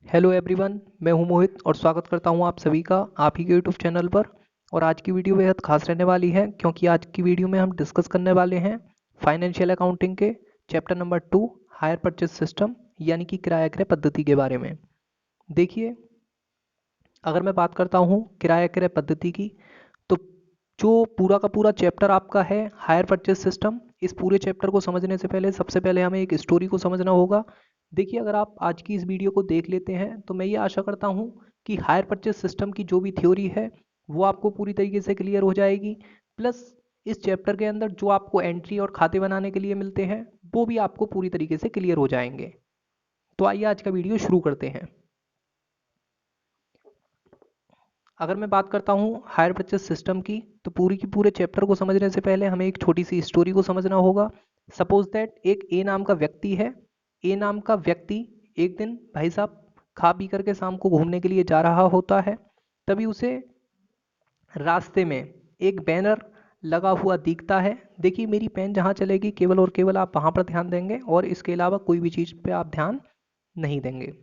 Hello everyone, मैं हूं मोहित और स्वागत करता हूं आप सभी का आप ही के यूट्यूब चैनल पर। और आज की वीडियो बेहद खास रहने वाली है क्योंकि आज की वीडियो में हम डिस्कस करने वाले हैं फाइनेंशियल अकाउंटिंग के chapter number 2 hire purchase system यानी कि किराया क्रय पद्धति के बारे में। देखिए, अगर मैं बात करता हूं किराया क्रय पद्धति की, तो जो पूरा का पूरा चैप्टर आपका है हायर परचेज सिस्टम, इस पूरे चैप्टर को समझने से पहले सबसे पहले हमें एक स्टोरी को समझना होगा। देखिए, अगर आप आज की इस वीडियो को देख लेते हैं तो मैं ये आशा करता हूँ कि हायर परचेज सिस्टम की जो भी थ्योरी है वो आपको पूरी तरीके से क्लियर हो जाएगी। प्लस इस चैप्टर के अंदर जो आपको एंट्री और खाते बनाने के लिए मिलते हैं वो भी आपको पूरी तरीके से क्लियर हो जाएंगे। तो आइए आज का वीडियो शुरू करते हैं। अगर मैं बात करता हूँ हायर परचेज सिस्टम की, तो पूरी की पूरे चैप्टर को समझने से पहले हमें एक छोटी सी स्टोरी को समझना होगा। सपोज दैट एक ए नाम का व्यक्ति है। ए नाम का व्यक्ति एक दिन भाई साहब खा पी करके शाम को घूमने के लिए जा रहा होता है। तभी उसे रास्ते में एक बैनर लगा हुआ दिखता है। देखिए, मेरी पेन जहाँ चलेगी केवल और केवल आप वहाँ पर ध्यान देंगे और इसके अलावा कोई भी चीज़ पे आप ध्यान नहीं देंगे।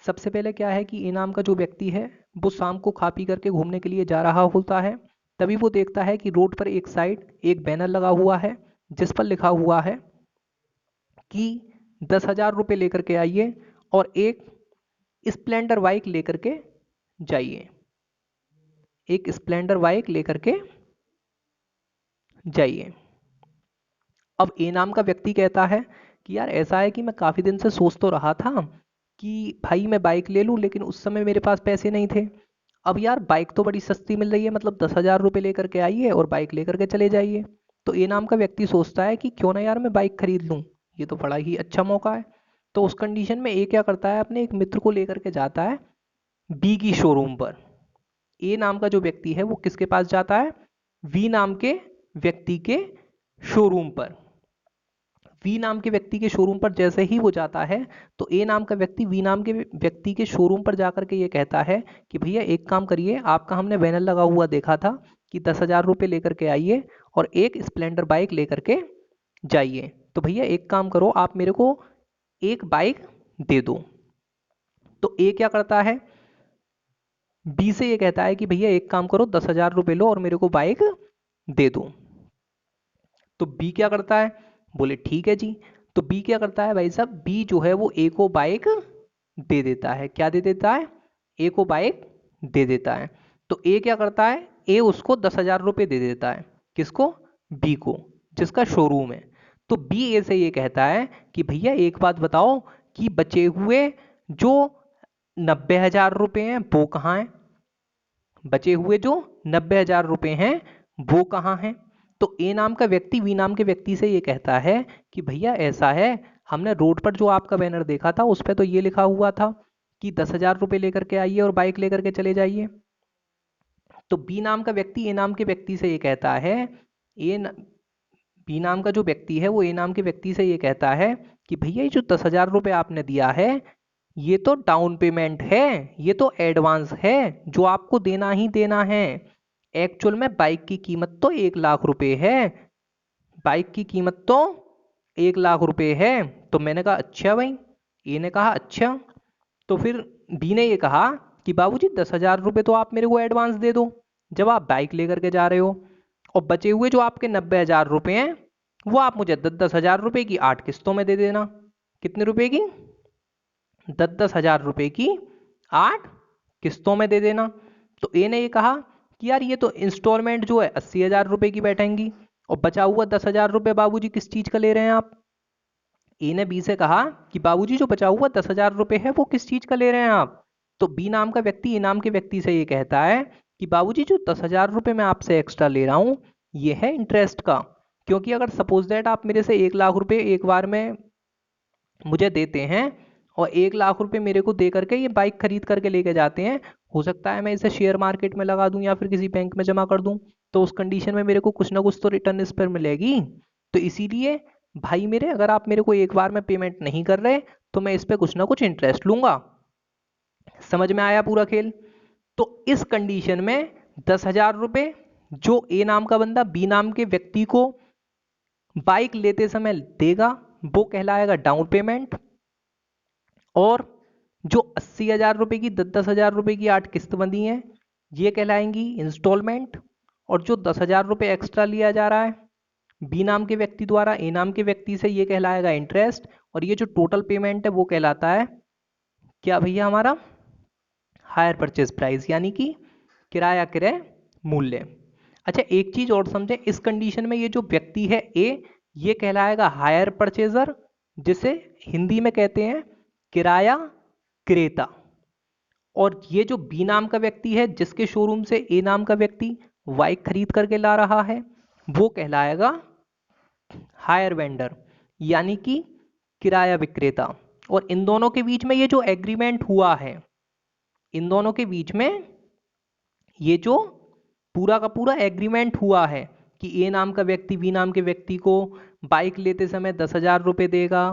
सबसे पहले क्या है कि इनाम का जो व्यक्ति है वो शाम को खा पी करके घूमने के लिए जा रहा होता है। तभी वो देखता है कि रोड पर एक साइड एक बैनर लगा हुआ है जिस पर लिखा हुआ है कि 10,000 रुपये लेकर के आइए और एक स्प्लेंडर बाइक लेकर के जाइए। एक स्प्लेंडर बाइक लेकर के जाइए। अब ए नाम का व्यक्ति कहता है कि यार ऐसा है कि मैं काफ़ी दिन से सोच तो रहा था कि भाई मैं बाइक ले लूं, लेकिन उस समय मेरे पास पैसे नहीं थे। अब यार बाइक तो बड़ी सस्ती मिल रही है, मतलब 10,000 रुपये लेकर के आइए और बाइक लेकर के चले जाइए। तो ए नाम का व्यक्ति सोचता है कि क्यों ना यार मैं बाइक खरीद लूं, ये तो बड़ा ही अच्छा मौका है। तो उस कंडीशन में ए क्या करता है, अपने एक मित्र को लेकर के जाता है बी की शोरूम पर। ए नाम का जो व्यक्ति है वो किसके पास जाता है, वी नाम के व्यक्ति के शोरूम पर। वी नाम के व्यक्ति के शोरूम पर जैसे ही वो जाता है तो ए नाम का व्यक्ति वी नाम के व्यक्ति के शोरूम पर जाकर के ये कहता है कि भैया एक काम करिए, आपका हमने बैनर लगा हुआ देखा था कि 10,000 रुपये लेकर के आइए और एक स्प्लेंडर बाइक लेकर के जाइए। तो भैया एक काम करो, आप मेरे को एक बाइक दे दो। तो ए क्या करता है, बी से ये कहता है कि भैया एक काम करो, 10,000 रुपये लो और मेरे को बाइक दे दो। तो बी क्या करता है, बोले ठीक है जी। तो बी क्या करता है भाई साहब, बी जो है वो ए को बाइक दे देता है। क्या दे देता है, ए को बाइक दे देता है। तो ए क्या करता है, ए उसको 10,000 रुपये दे देता है। किसको, बी को, जिसका शोरूम है। तो बी ए से ये कहता है कि भैया एक बात बताओ कि बचे हुए जो 90,000 रुपये हैं वो कहाँ हैं। बचे हुए जो 90,000 रुपये हैं वो कहाँ हैं। तो ए नाम का व्यक्ति वी नाम के व्यक्ति से ये कहता है कि भैया ऐसा है, हमने रोड पर जो आपका बैनर देखा था उस पर तो ये लिखा हुआ था कि 10,000 रुपये लेकर के आइए और बाइक लेकर के चले जाइए। तो बी नाम का व्यक्ति ए नाम के व्यक्ति से ये कहता है, ए बी नाम का जो व्यक्ति है वो ए नाम के व्यक्ति से ये कहता है कि भैया ये जो 10,000 रुपये आपने दिया है ये तो डाउन पेमेंट है, ये तो एडवांस है जो आपको देना ही देना है। एक्चुअल में बाइक की कीमत तो 1,00,000 रुपये है। बाइक की कीमत तो 1,00,000 रुपये है। तो मैंने कहा अच्छा भाई। ए ने कहा अच्छा। तो फिर बी ने ये कहा कि बाबूजी 10,000 रुपये तो आप मेरे को एडवांस दे दो जब आप बाइक लेकर के जा रहे हो, और बचे हुए जो आपके 90,000 रुपये हैं वो आप मुझे 10,000 रुपये की 8 किस्तों में दे देना। कितने रुपए की, 10,000 रुपये की 8 किस्तों में दे देना। तो ए ने ये कहा कि यार ये तो इंस्टॉलमेंट जो है 80,000 रुपये की बैठेंगी और बचा हुआ 10,000 रुपये बाबूजी किस चीज़ का ले रहे हैं आप। ए ने बी से कहा कि बाबूजी जो बचा हुआ 10,000 रुपये है वो किस चीज़ का ले रहे हैं आप। तो बी नाम का व्यक्ति ए नाम के व्यक्ति से ये कहता है कि बाबूजी जो 10,000 रुपये मैं आपसे एक्स्ट्रा ले रहा हूँ ये है इंटरेस्ट का। क्योंकि अगर सपोज दैट आप मेरे से 1,00,000 रुपये एक बार में मुझे देते हैं और 1,00,000 रुपये मेरे को दे करके ये बाइक खरीद करके लेके जाते हैं, हो सकता है मैं इसे शेयर मार्केट में लगा दूं या फिर किसी बैंक में जमा कर दूं, तो उस कंडीशन में मेरे को कुछ ना कुछ तो रिटर्न इस पर मिलेगी। तो इसीलिए भाई मेरे, अगर आप मेरे को एक बार में पेमेंट नहीं कर रहे तो मैं इस पर कुछ ना कुछ इंटरेस्ट लूंगा। समझ में आया पूरा खेल। तो इस कंडीशन में 10,000 रुपये जो ए नाम का बंदा बी नाम के व्यक्ति को बाइक लेते समय देगा वो कहलाएगा डाउन पेमेंट। और जो 80,000 रुपए की 10-10 हजार रुपए की 8 किस्त बंधी हैं ये कहलाएंगी इंस्टॉलमेंट। और जो 10,000 रुपए एक्स्ट्रा लिया जा रहा है बी नाम के व्यक्ति द्वारा ए नाम के व्यक्ति से, ये कहलाएगा इंटरेस्ट। और ये जो टोटल पेमेंट है वो कहलाता है क्या भैया, हमारा हायर परचेज प्राइस, यानी कि किराया क्रय मूल्य। अच्छा, एक चीज और समझें, इस कंडीशन में ये जो व्यक्ति है ए, ये कहलाएगा हायर परचेजर, जिसे हिंदी में कहते हैं किराया क्रेता। और ये जो बी नाम का व्यक्ति है जिसके शोरूम से ए नाम का व्यक्ति बाइक खरीद करके ला रहा है, वो कहलाएगा हायर वेंडर, यानी कि किराया विक्रेता। और इन दोनों के बीच में ये जो एग्रीमेंट हुआ है, इन दोनों के बीच में ये जो पूरा का पूरा एग्रीमेंट हुआ है कि ए नाम का व्यक्ति बी नाम के व्यक्ति को बाइक लेते समय 10,000 रुपये देगा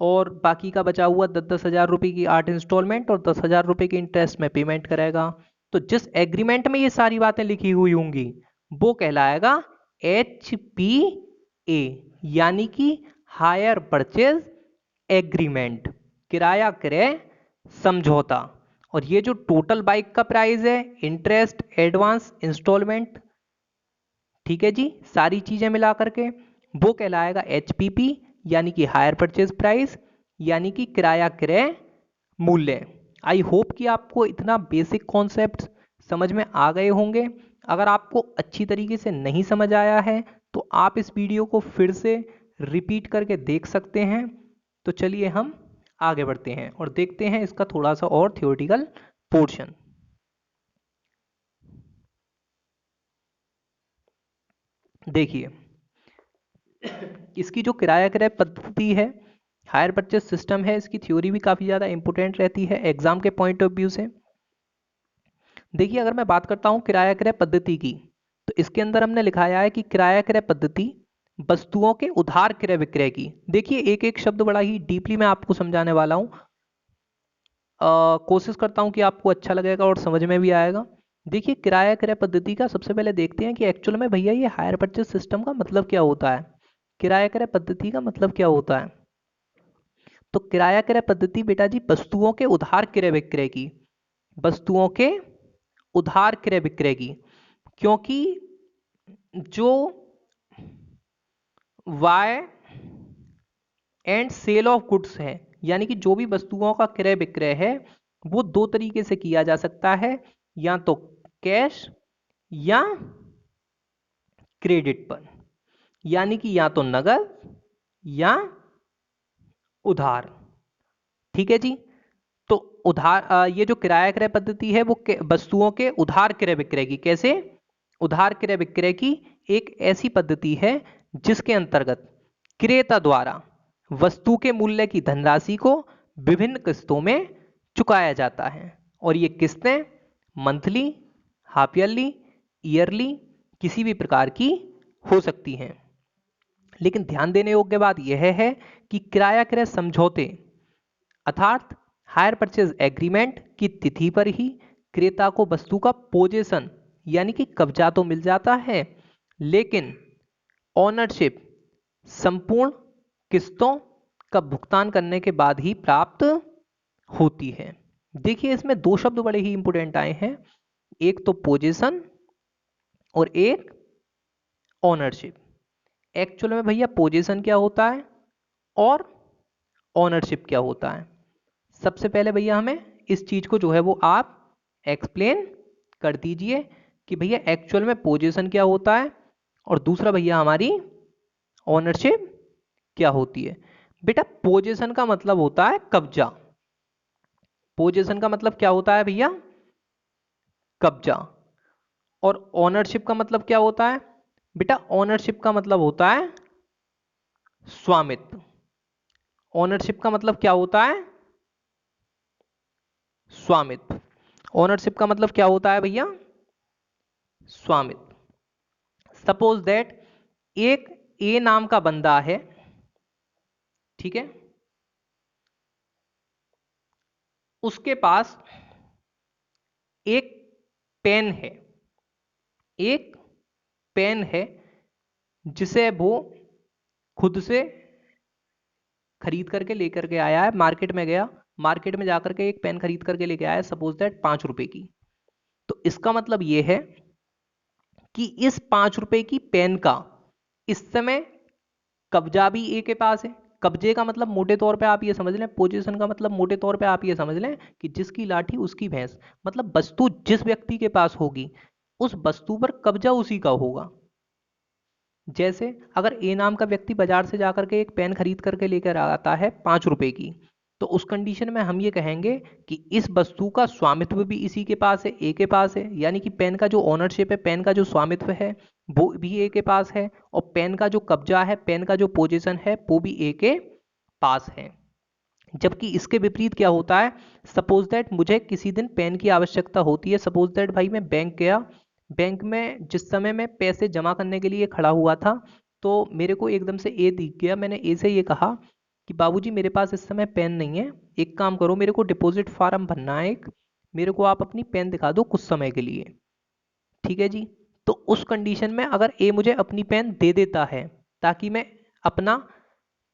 और बाकी का बचा हुआ 10-10 हजार रुपये की 8 इंस्टॉलमेंट और 10,000 रुपये के इंटरेस्ट में पेमेंट करेगा। तो जिस एग्रीमेंट में ये सारी बातें लिखी हुई होंगी वो कहलाएगा HPA, यानी कि हायर परचेज एग्रीमेंट, किराया क्रय समझौता। और ये जो टोटल बाइक का प्राइस है, इंटरेस्ट, एडवांस, इंस्टॉलमेंट, ठीक है जी, सारी चीजें मिला करके वो कहलाएगा HPP, यानी कि हायर परचेज प्राइस, यानी कि किराया क्रय मूल्य। आई होप कि आपको इतना बेसिक कॉन्सेप्ट समझ में आ गए होंगे। अगर आपको अच्छी तरीके से नहीं समझ आया है तो आप इस वीडियो को फिर से रिपीट करके देख सकते हैं। तो चलिए हम आगे बढ़ते हैं और देखते हैं इसका थोड़ा सा और थ्योरेटिकल पोर्शन। देखिए, इसकी जो किराया क्रय पद्धति है, हायर परचेज सिस्टम है, इसकी थ्योरी भी काफ़ी ज़्यादा इंपॉर्टेंट रहती है एग्जाम के पॉइंट ऑफ व्यू से। देखिए, अगर मैं बात करता हूँ किराया क्रय पद्धति की, तो इसके अंदर हमने लिखाया है कि किराया क्रय पद्धति वस्तुओं के उधार क्रय विक्रय की। देखिए, एक एक शब्द बड़ा ही डीपली मैं आपको समझाने वाला हूँ। कोशिश करता हूँ कि आपको अच्छा लगेगा और समझ में भी आएगा। देखिए, किराया क्रय पद्धति का सबसे पहले देखते हैं कि एक्चुअल में भैया ये हायर परचेज सिस्टम का मतलब क्या होता है, किराया क्रय पद्धति का मतलब क्या होता है। तो किराया क्रय पद्धति बेटा जी वस्तुओं के उधार क्रय विक्रय की, वस्तुओं के उधार क्रय विक्रय की। क्योंकि जो buy and sale of goods है, यानी कि जो भी वस्तुओं का क्रय विक्रय है वो दो तरीके से किया जा सकता है, या तो कैश या क्रेडिट पर, यानी कि या तो नगद या उधार। ठीक है जी। तो उधार ये जो किराया क्रय पद्धति है वो वस्तुओं के उधार क्रय विक्रय की, कैसे, उधार क्रय विक्रय की एक ऐसी पद्धति है जिसके अंतर्गत क्रेता द्वारा वस्तु के मूल्य की धनराशि को विभिन्न किस्तों में चुकाया जाता है। और ये किस्तें मंथली, हाफ ईयरली, ईयरली, किसी भी प्रकार की हो सकती हैं। लेकिन ध्यान देने योग्य बात यह है कि किराया क्रय समझौते अर्थात हायर परचेज एग्रीमेंट की तिथि पर ही क्रेता को वस्तु का पोजेशन यानी कि कब्जा तो मिल जाता है, लेकिन ओनरशिप संपूर्ण किस्तों का भुगतान करने के बाद ही प्राप्त होती है। देखिए, इसमें दो शब्द बड़े ही इंपोर्टेंट आए हैं, एक तो पोजीशन और एक ओनरशिप। एक्चुअल में भैया पोजीशन क्या होता है और ओनरशिप क्या होता है, सबसे पहले भैया हमें इस चीज को जो है वो आप एक्सप्लेन कर दीजिए कि भैया एक्चुअल में पोजीशन क्या होता है और दूसरा भैया हमारी ओनरशिप क्या होती है। बेटा, पोजीशन का मतलब होता है कब्जा, पोजीशन का मतलब क्या होता है भैया, कब्जा। और ओनरशिप का मतलब क्या होता है बेटा, ओनरशिप का मतलब होता है स्वामित्व। ओनरशिप का मतलब क्या होता है, स्वामित्व। ओनरशिप का मतलब क्या होता है भैया, स्वामित्व। सपोज दैट एक ए नाम का बंदा है, ठीक है, उसके पास एक पेन है, एक पेन है जिसे वो खुद से खरीद करके लेकर के आया है, मार्केट में गया, मार्केट में जाकर के एक पेन खरीद करके लेके आया, सपोज दैट 5 रुपए की। तो इसका मतलब ये है कि इस 5 रुपए की पेन का इस समय कब्जा भी ए के पास है। कब्जे का मतलब मोटे तौर पे आप ये समझ लें, पोजीशन का मतलब मोटे तौर पे आप ये समझ लें कि जिसकी लाठी उसकी भैंस, मतलब वस्तु जिस व्यक्ति के पास होगी उस वस्तु पर कब्जा उसी का होगा। जैसे अगर ए नाम का व्यक्ति बाजार से जाकर के एक पेन खरीद करके लेकर आता है 5 रुपए की, तो उस कंडीशन में हम ये कहेंगे कि इस वस्तु का स्वामित्व भी इसी के पास है, ए के पास है, यानी कि पेन का जो ओनरशिप है, पेन का जो स्वामित्व है वो भी ए के पास है, और पेन का जो कब्जा है, पेन का जो पोजीशन है वो भी ए के पास है। जबकि इसके विपरीत क्या होता है, सपोज दैट मुझे किसी दिन पेन की आवश्यकता होती है, सपोज दैट भाई मैं बैंक गया, बैंक में जिस समय मैं पैसे जमा करने के लिए खड़ा हुआ था तो मेरे को एकदम से ए दिख गया। मैंने ए से ये कहा कि बाबूजी मेरे पास इस समय पेन नहीं है, एक काम करो मेरे को डिपॉजिट फार्म भरना है एक, मेरे को आप अपनी पेन दिखा दो कुछ समय के लिए। ठीक है जी। तो उस कंडीशन में अगर ए मुझे अपनी पेन दे देता है ताकि मैं अपना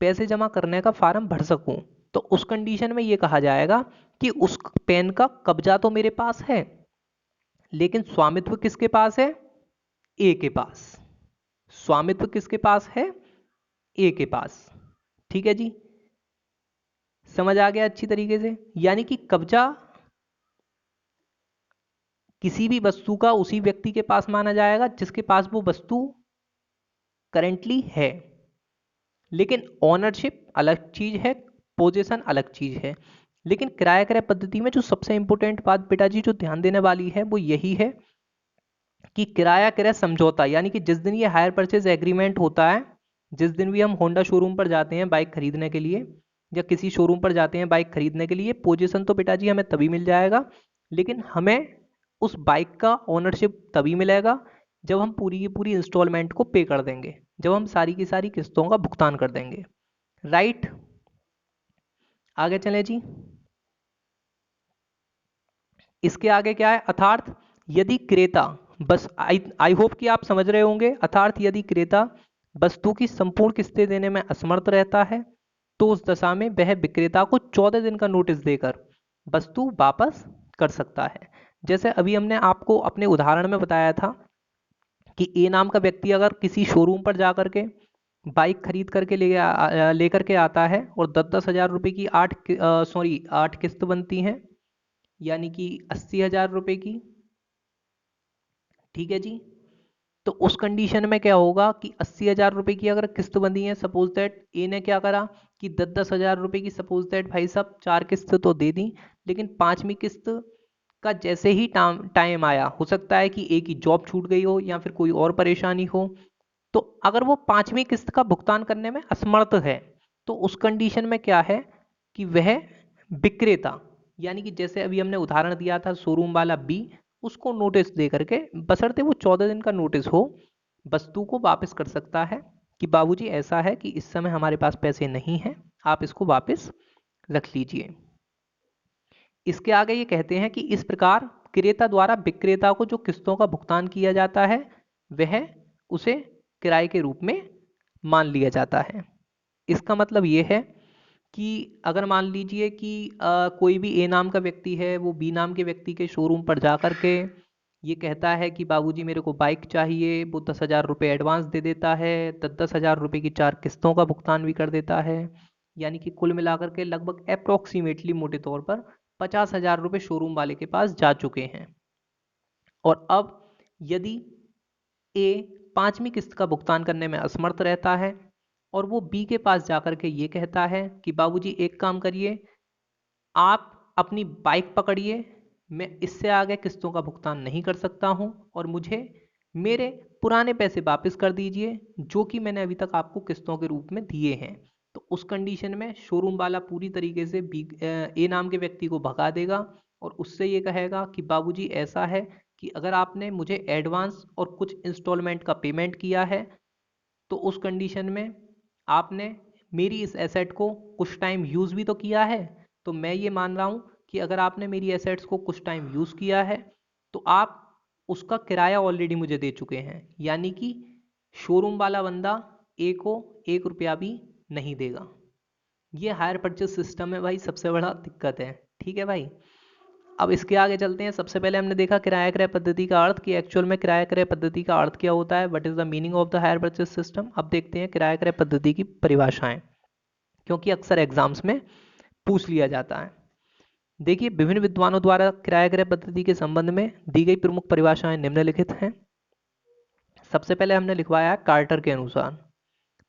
पैसे जमा करने का फार्म भर सकूं, तो उस कंडीशन में ये कहा जाएगा कि उस पेन का कब्जा तो मेरे पास है लेकिन स्वामित्व किसके पास है, ए के पास। स्वामित्व किसके पास है, ए के पास। ठीक है जी, समझ आ गया अच्छी तरीके से। यानी कि कब्जा किसी भी वस्तु का उसी व्यक्ति के पास माना जाएगा जिसके पास वो वस्तु करेंटली है, लेकिन ओनरशिप अलग चीज है, पोजीशन अलग चीज है। लेकिन किराया क्रय पद्धति में जो सबसे इंपॉर्टेंट बात बेटा जी जो ध्यान देने वाली है वो यही है कि किराया क्रय समझौता, यानी कि जिस दिन ये हायर परचेज एग्रीमेंट होता है, जिस दिन भी हम होंडा शोरूम पर जाते हैं बाइक खरीदने के लिए या किसी शोरूम पर जाते हैं बाइक खरीदने के लिए, पोजीशन तो बेटा जी हमें तभी मिल जाएगा, लेकिन हमें उस बाइक का ओनरशिप तभी मिलेगा जब हम पूरी की पूरी इंस्टॉलमेंट को पे कर देंगे, जब हम सारी की सारी किस्तों का भुगतान कर देंगे। राइट, आगे चलें जी। इसके आगे क्या है, अर्थात यदि क्रेता, बस आई होप कि आप समझ रहे होंगे, अर्थात यदि क्रेता वस्तु की संपूर्ण किस्तें देने में असमर्थ रहता है तो उस दशा में वह विक्रेता को 14 दिन का नोटिस देकर वस्तु वापस कर सकता है। जैसे अभी हमने आपको अपने उदाहरण में बताया था कि ए नाम का व्यक्ति अगर किसी शोरूम पर जाकर के बाइक खरीद करके लेकर के आता है और 10-10 हज़ार रुपए की 8 किस्त बनती हैं, यानी कि 80 हज़ार रुपए की। ठीक है जी। तो उस कंडीशन में क्या होगा कि 80 हज़ार रुपए की अगर किस्त बंधी है, सपोज दैट ए ने क्या करा कि 10-10 हज़ार रुपए की सपोज दैट भाई साहब 4 किस्त तो दे दी, लेकिन 5वीं किस्त का जैसे ही टाइम आया, हो सकता है कि ए की जॉब छूट गई हो या फिर कोई और परेशानी हो, तो अगर वो 5वीं किस्त का भुगतान करने में असमर्थ है तो उस कंडीशन में क्या है कि वह विक्रेता, यानी कि जैसे अभी हमने उदाहरण दिया था शोरूम वाला बी, उसको नोटिस दे करके, बशर्ते वो 14 दिन का नोटिस हो, वस्तु को वापस कर सकता है कि बाबूजी ऐसा है कि इस समय हमारे पास पैसे नहीं हैं, आप इसको वापस रख लीजिए। इसके आगे ये कहते हैं कि इस प्रकार क्रेता द्वारा विक्रेता को जो किस्तों का भुगतान किया जाता है वह उसे किराए के रूप में मान लिया जाता है। इसका मतलब ये है कि अगर मान लीजिए कि कोई भी ए नाम का व्यक्ति है, वो बी नाम के व्यक्ति के शोरूम पर जा कर के ये कहता है कि बाबूजी मेरे को बाइक चाहिए, वो 10 हज़ार रुपये एडवांस दे देता है, 10-10 हज़ार रुपये की 4 किस्तों का भुगतान भी कर देता है, यानी कि कुल मिलाकर के लगभग अप्रोक्सीमेटली मोटे तौर पर 50 हज़ार रुपये शोरूम वाले के पास जा चुके हैं। और अब यदि ए 5वीं किस्त का भुगतान करने में असमर्थ रहता है और वो बी के पास जाकर के ये कहता है कि बाबूजी एक काम करिए, आप अपनी बाइक पकड़िए, मैं इससे आगे किस्तों का भुगतान नहीं कर सकता हूँ और मुझे मेरे पुराने पैसे वापस कर दीजिए जो कि मैंने अभी तक आपको किस्तों के रूप में दिए हैं। तो उस कंडीशन में शोरूम वाला पूरी तरीके से ए नाम के व्यक्ति को भगा देगा और उससे ये कहेगा कि बाबूजी ऐसा है कि अगर आपने मुझे एडवांस और कुछ इंस्टॉलमेंट का पेमेंट किया है तो उस कंडीशन में आपने मेरी इस एसेट को कुछ टाइम यूज़ भी तो किया है, तो मैं ये मान रहा हूँ कि अगर आपने मेरी एसेट्स को कुछ टाइम यूज़ किया है तो आप उसका किराया ऑलरेडी मुझे दे चुके हैं, यानी कि शोरूम वाला बंदा ए को 1 रुपया भी नहीं देगा। ये हायर परचेज सिस्टम में भाई सबसे बड़ा दिक्कत है। ठीक है भाई। अब इसके आगे चलते हैं। सबसे पहले हमने देखा किराया क्रय पद्धति का अर्थ, कि एक्चुअल में किराया क्रय पद्धति का अर्थ क्या होता है, what is the meaning of the hire purchase system. अब देखते हैं किराया क्रय पद्धति की परिभाषाएं, क्योंकि अक्सर एग्जाम्स में पूछ लिया जाता है। देखिए, विभिन्न विद्वानों द्वारा किराया क्रय पद्धति के संबंध में दी गई प्रमुख परिभाषाएं निम्नलिखित हैं। सबसे पहले हमने लिखवाया है कार्टर के अनुसार।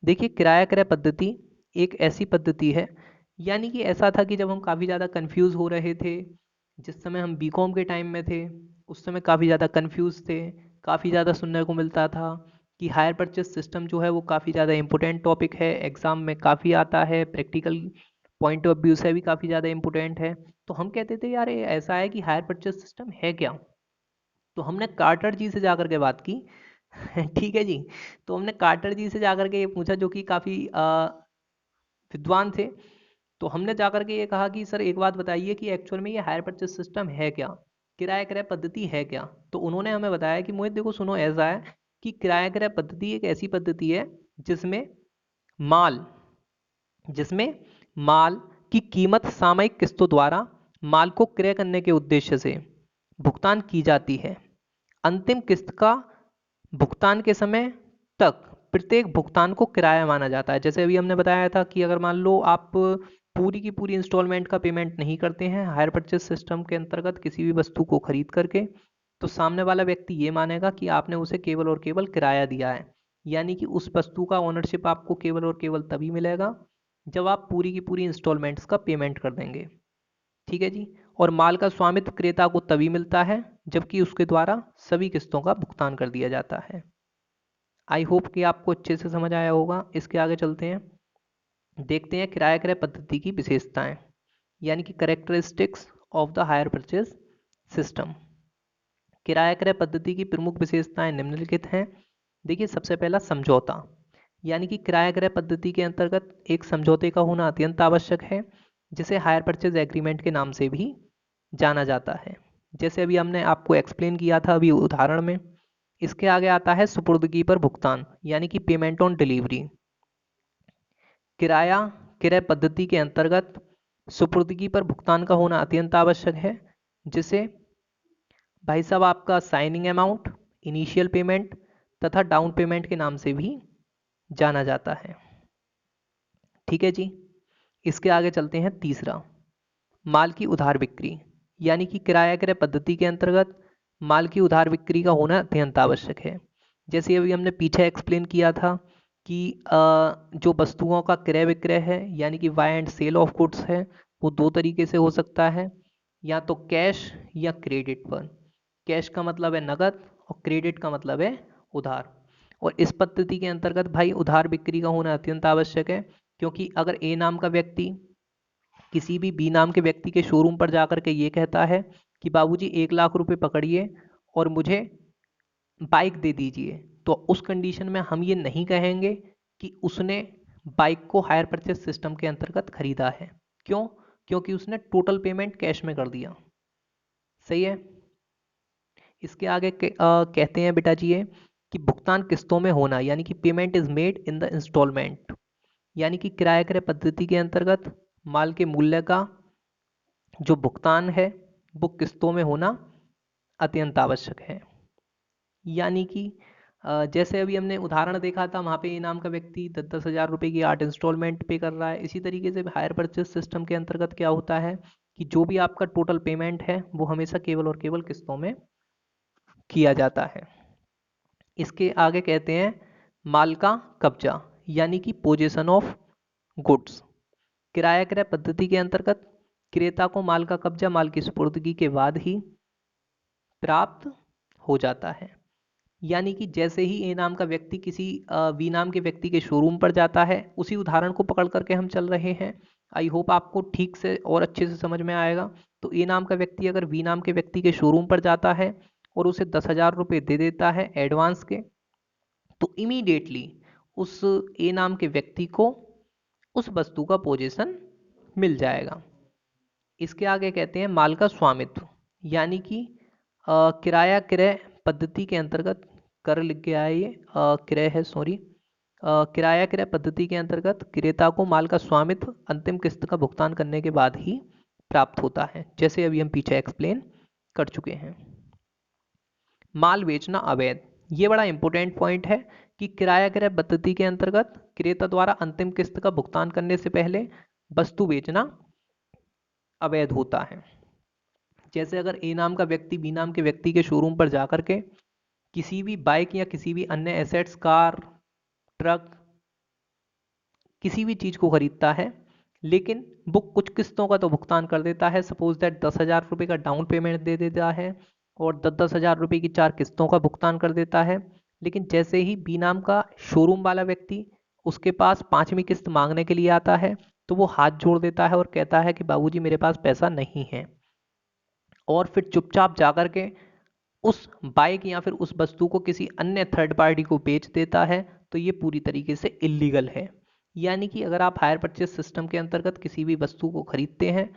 देखिए, किराया क्रय पद्धति एक ऐसी पद्धति है, यानी कि ऐसा था कि जब हम काफ़ी ज़्यादा कंफ्यूज हो रहे थे, जिस समय हम बीकॉम के टाइम में थे, उस समय काफ़ी ज़्यादा कंफ्यूज थे, काफ़ी ज़्यादा सुनने को मिलता था कि हायर परचेज सिस्टम जो है वो काफ़ी ज़्यादा इंपॉर्टेंट टॉपिक है, एग्ज़ाम में काफ़ी आता है, प्रैक्टिकल पॉइंट ऑफ व्यू से भी काफ़ी ज़्यादा इंपॉर्टेंट है। तो हम कहते थे यार ये ऐसा है कि हायर परचेज सिस्टम है क्या। तो हमने कार्टर जी से जाकर के बात की। ठीक है जी। तो हमने कार्टर जी से जाकर के ये पूछा, जो कि काफ़ी विद्वान थे। तो हमने जाकर के ये कहा कि सर एक बात बताइए कि एक्चुअल में ये हायर परचेज सिस्टम है क्या, किराया क्रय पद्धति है क्या। तो उन्होंने हमें बताया कि मोहित देखो सुनो, ऐसा है कि किराया क्रय पद्धति एक ऐसी पद्धति है जिसमें माल जिसमें माल की कीमत सामयिक किस्तों द्वारा माल को क्रय करने के उद्देश्य से भुगतान की जाती है। अंतिम किस्त का भुगतान के समय तक प्रत्येक भुगतान को किराया माना जाता है। जैसे अभी हमने बताया था कि अगर मान लो आप पूरी की पूरी इंस्टॉलमेंट का पेमेंट नहीं करते हैं हायर परचेज सिस्टम के अंतर्गत किसी भी वस्तु को खरीद करके, तो सामने वाला व्यक्ति ये मानेगा कि आपने उसे केवल और केवल किराया दिया है। यानी कि उस वस्तु का ओनरशिप आपको केवल और केवल तभी मिलेगा जब आप पूरी की पूरी इंस्टॉलमेंट्स का पेमेंट कर देंगे। ठीक है जी। और माल का स्वामित्व क्रेता को तभी मिलता है जबकि उसके द्वारा सभी किस्तों का भुगतान कर दिया जाता है। आई होप कि आपको अच्छे से समझ आया होगा। इसके आगे चलते हैं, देखते हैं किराया क्रय पद्धति की विशेषताएं, यानी कि characteristics of the hire purchase system. किराया क्रय पद्धति की प्रमुख विशेषताएं निम्नलिखित हैं। देखिए, सबसे पहला समझौता, यानी कि किराया क्रय पद्धति के अंतर्गत एक समझौते का होना अत्यंत आवश्यक है, जिसे हायर परचेज एग्रीमेंट के नाम से भी जाना जाता है। जैसे अभी हमने आपको एक्सप्लेन किया था अभी उदाहरण में। इसके आगे आता है सुपुर्दगी पर भुगतान, यानी कि पेमेंट ऑन डिलीवरी। किराया क्रय पद्धति के अंतर्गत सुपुर्दगी पर भुगतान का होना अत्यंत आवश्यक है, जिसे भाई साहब आपका साइनिंग अमाउंट, इनिशियल पेमेंट तथा डाउन पेमेंट के नाम से भी जाना जाता है। ठीक है जी। इसके आगे चलते हैं, तीसरा माल की उधार बिक्री, यानी कि किराया क्रय पद्धति के अंतर्गत माल की उधार बिक्री का होना अत्यंत आवश्यक है। जैसे अभी हमने पीछे एक्सप्लेन किया था कि जो वस्तुओं का क्रय विक्रय है, यानी कि buy and sale of goods है, वो दो तरीके से हो सकता है, या तो कैश या क्रेडिट पर। कैश का मतलब है नगद और क्रेडिट का मतलब है उधार। और इस पद्धति के अंतर्गत भाई उधार बिक्री का होना अत्यंत आवश्यक है, क्योंकि अगर ए नाम का व्यक्ति किसी भी बी नाम के व्यक्ति के शोरूम पर जाकर के ये कहता है कि बाबूजी 1 लाख रुपए पकड़िए और मुझे बाइक दे दीजिए, तो उस कंडीशन में हम ये नहीं कहेंगे कि उसने बाइक को हायर परचेज सिस्टम के अंतर्गत खरीदा है। क्यों? क्योंकि उसने टोटल पेमेंट कैश में कर दिया। सही है। इसके आगे कहते हैं बेटा जी ये कि भुगतान किस्तों में होना, यानी कि payment is made in the instalment, यानी कि किराया क्रय पद्धति के अंतर्गत माल के मूल्य का जो भुगतान है वो किस्तों में होना अत्यंत आवश्यक है। यानी कि जैसे अभी हमने उदाहरण देखा था, वहाँ पे इनाम का व्यक्ति 10,000 रुपये की 8 इंस्टॉलमेंट पे कर रहा है। इसी तरीके से हायर परचेज सिस्टम के अंतर्गत क्या होता है कि जो भी आपका टोटल पेमेंट है वो हमेशा केवल और केवल किस्तों में किया जाता है। इसके आगे कहते हैं माल का कब्जा, यानी कि पोजेशन ऑफ गुड्स। किराया क्रय पद्धति के अंतर्गत क्रेता को माल का कब्जा माल की सुपुर्दगी के बाद ही प्राप्त हो जाता है। यानी कि जैसे ही ए नाम का व्यक्ति किसी बी नाम के व्यक्ति के शोरूम पर जाता है, उसी उदाहरण को पकड़ करके हम चल रहे हैं। आई होप आपको ठीक से और अच्छे से समझ में आएगा। तो ए नाम का व्यक्ति अगर बी नाम के व्यक्ति के शोरूम पर जाता है और उसे 10,000 रुपये दे देता है एडवांस के, तो इमीडिएटली उस ए नाम के व्यक्ति को उस वस्तु का पोजीशन मिल जाएगा। इसके आगे कहते हैं माल का स्वामित्व, यानी कि किराया क्रय पद्धति के अंतर्गत कर लिख के आए ये क्रय है, सॉरी, किराया क्रय पद्धति के अंतर्गत क्रेता को माल का स्वामित्व अंतिम किस्त का भुगतान करने के बाद ही प्राप्त होता है, जैसे अभी हम पीछे एक्सप्लेन कर चुके हैं। माल बेचना अवैध, ये बड़ा इंपॉर्टेंट पॉइंट है कि किराया क्रय पद्धति के अंतर्गत क्रेता द्वारा अंतिम किस्त का भुगतान करने से पहले वस्तु बेचना अवैध होता है। जैसे अगर ए नाम का व्यक्ति बी नाम के व्यक्ति के शोरूम पर जाकर के किसी भी बाइक या किसी भी अन्य एसेट्स, कार, ट्रक, किसी भी चीज को खरीदता है, लेकिन वो कुछ किस्तों का तो भुगतान कर देता है। सपोज दैट 10,000 रुपये का डाउन पेमेंट दे देता है और 10,000 रुपये की 4 किस्तों का भुगतान कर देता है। लेकिन जैसे ही बी नाम का शोरूम वाला व्यक्ति उसके पास 5वीं किस्त मांगने के लिए आता है, तो वो हाथ जोड़ देता है और कहता है कि बाबूजी मेरे पास पैसा नहीं है, और फिर चुपचाप जाकर के उस बाइक या फिर उस वस्तु को किसी अन्य थर्ड पार्टी को बेच देता है। तो ये पूरी तरीके से इलीगल है। यानी कि अगर आप हायर परचेस सिस्टम के अंतर्गत किसी भी वस्तु को खरीदते हैं,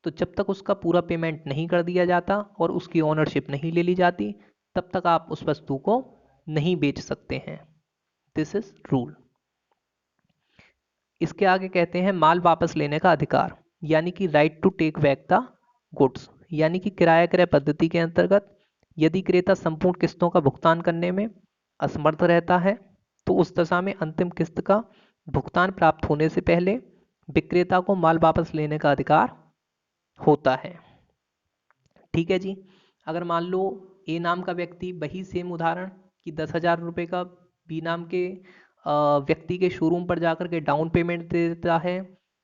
तो जब तक उसका पूरा पेमेंट नहीं कर दिया जाता और उसकी ओनरशिप नहीं ले ली जाती, तब तक आप उस वस्तु को नहीं बेच सकते हैं। This is rule. इसके आगे कहते हैं माल वापस लेने का अधिकार, यानी कि right to take back the goods. यानी कि किराया क्रय पद्धति के अंतर्गत यदि क्रेता संपूर्ण किस्तों का भुगतान करने में असमर्थ रहता है, तो उस दशा में अंतिम किस्त का भुगतान प्राप्त होने से पहले विक्रेता को माल वापस लेने का अधिकार होता है। ठीक है जी। अगर मान लो ए नाम का व्यक्ति, वही सेम उदाहरण कि 10,000 रुपये का बी नाम के व्यक्ति के शोरूम पर जाकर के डाउन पेमेंट दे देता है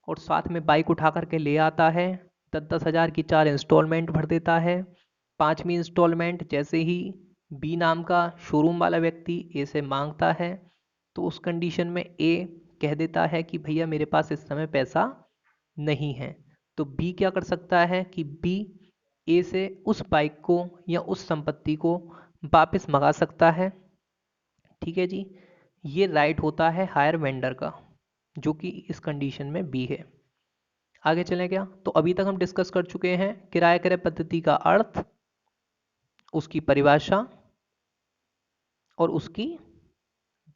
और साथ में बाइक उठा करके ले आता है, 10,000 की 4 इंस्टॉलमेंट भर देता है। 5वीं इंस्टॉलमेंट जैसे ही बी नाम का शोरूम वाला व्यक्ति ए से मांगता है, तो उस कंडीशन में ए कह देता है कि भैया मेरे पास इस समय पैसा नहीं है। तो बी क्या कर सकता है कि बी ए से उस बाइक को या उस संपत्ति को वापस मंगा सकता है। ठीक है जी। ये राइट होता है हायर वेंडर का, जो कि इस कंडीशन में बी है। आगे चलें क्या? तो अभी तक हम डिस्कस कर चुके हैं किराया क्रय पद्धति का अर्थ, उसकी परिभाषा और उसकी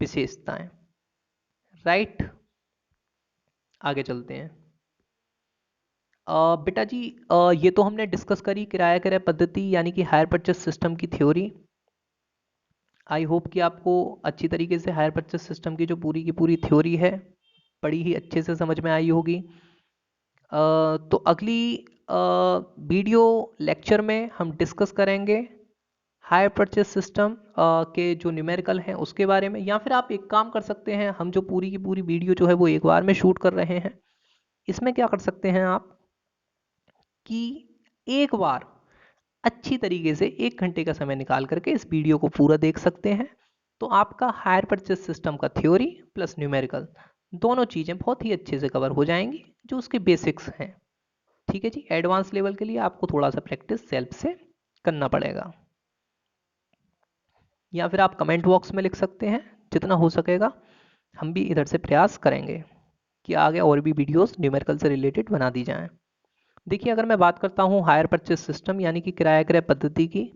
विशेषताएं। राइट, आगे चलते हैं। बेटा जी, ये तो हमने डिस्कस करी किराया क्रय पद्धति यानी कि हायर परचेस सिस्टम की थ्योरी। आई होप कि आपको अच्छी तरीके से हायर परचेस सिस्टम की जो पूरी की पूरी थ्योरी है बड़ी ही अच्छे से समझ में आई होगी। तो अगली वीडियो लेक्चर में हम डिस्कस करेंगे हायर परचेस सिस्टम के जो न्यूमेरिकल हैं उसके बारे में। या फिर आप एक काम कर सकते हैं, हम जो पूरी की पूरी वीडियो जो है वो एक बार में शूट कर रहे हैं, इसमें क्या कर सकते हैं आप कि एक बार अच्छी तरीके से 1 घंटे का समय निकाल करके इस वीडियो को पूरा देख सकते हैं। तो आपका हायर परचेस सिस्टम का थ्योरी प्लस न्यूमेरिकल दोनों चीज़ें बहुत ही अच्छे से कवर हो जाएंगी, जो उसके बेसिक्स हैं। ठीक है जी। एडवांस लेवल के लिए आपको थोड़ा सा प्रैक्टिस सेल्फ से करना पड़ेगा, या फिर आप कमेंट बॉक्स में लिख सकते हैं। जितना हो सकेगा हम भी इधर से प्रयास करेंगे कि आगे और भी वीडियोस न्यूमेरिकल से रिलेटेड बना दी जाएं। देखिए, अगर मैं बात करता हूँ हायर परचेस सिस्टम यानी कि किराया क्रय पद्धति की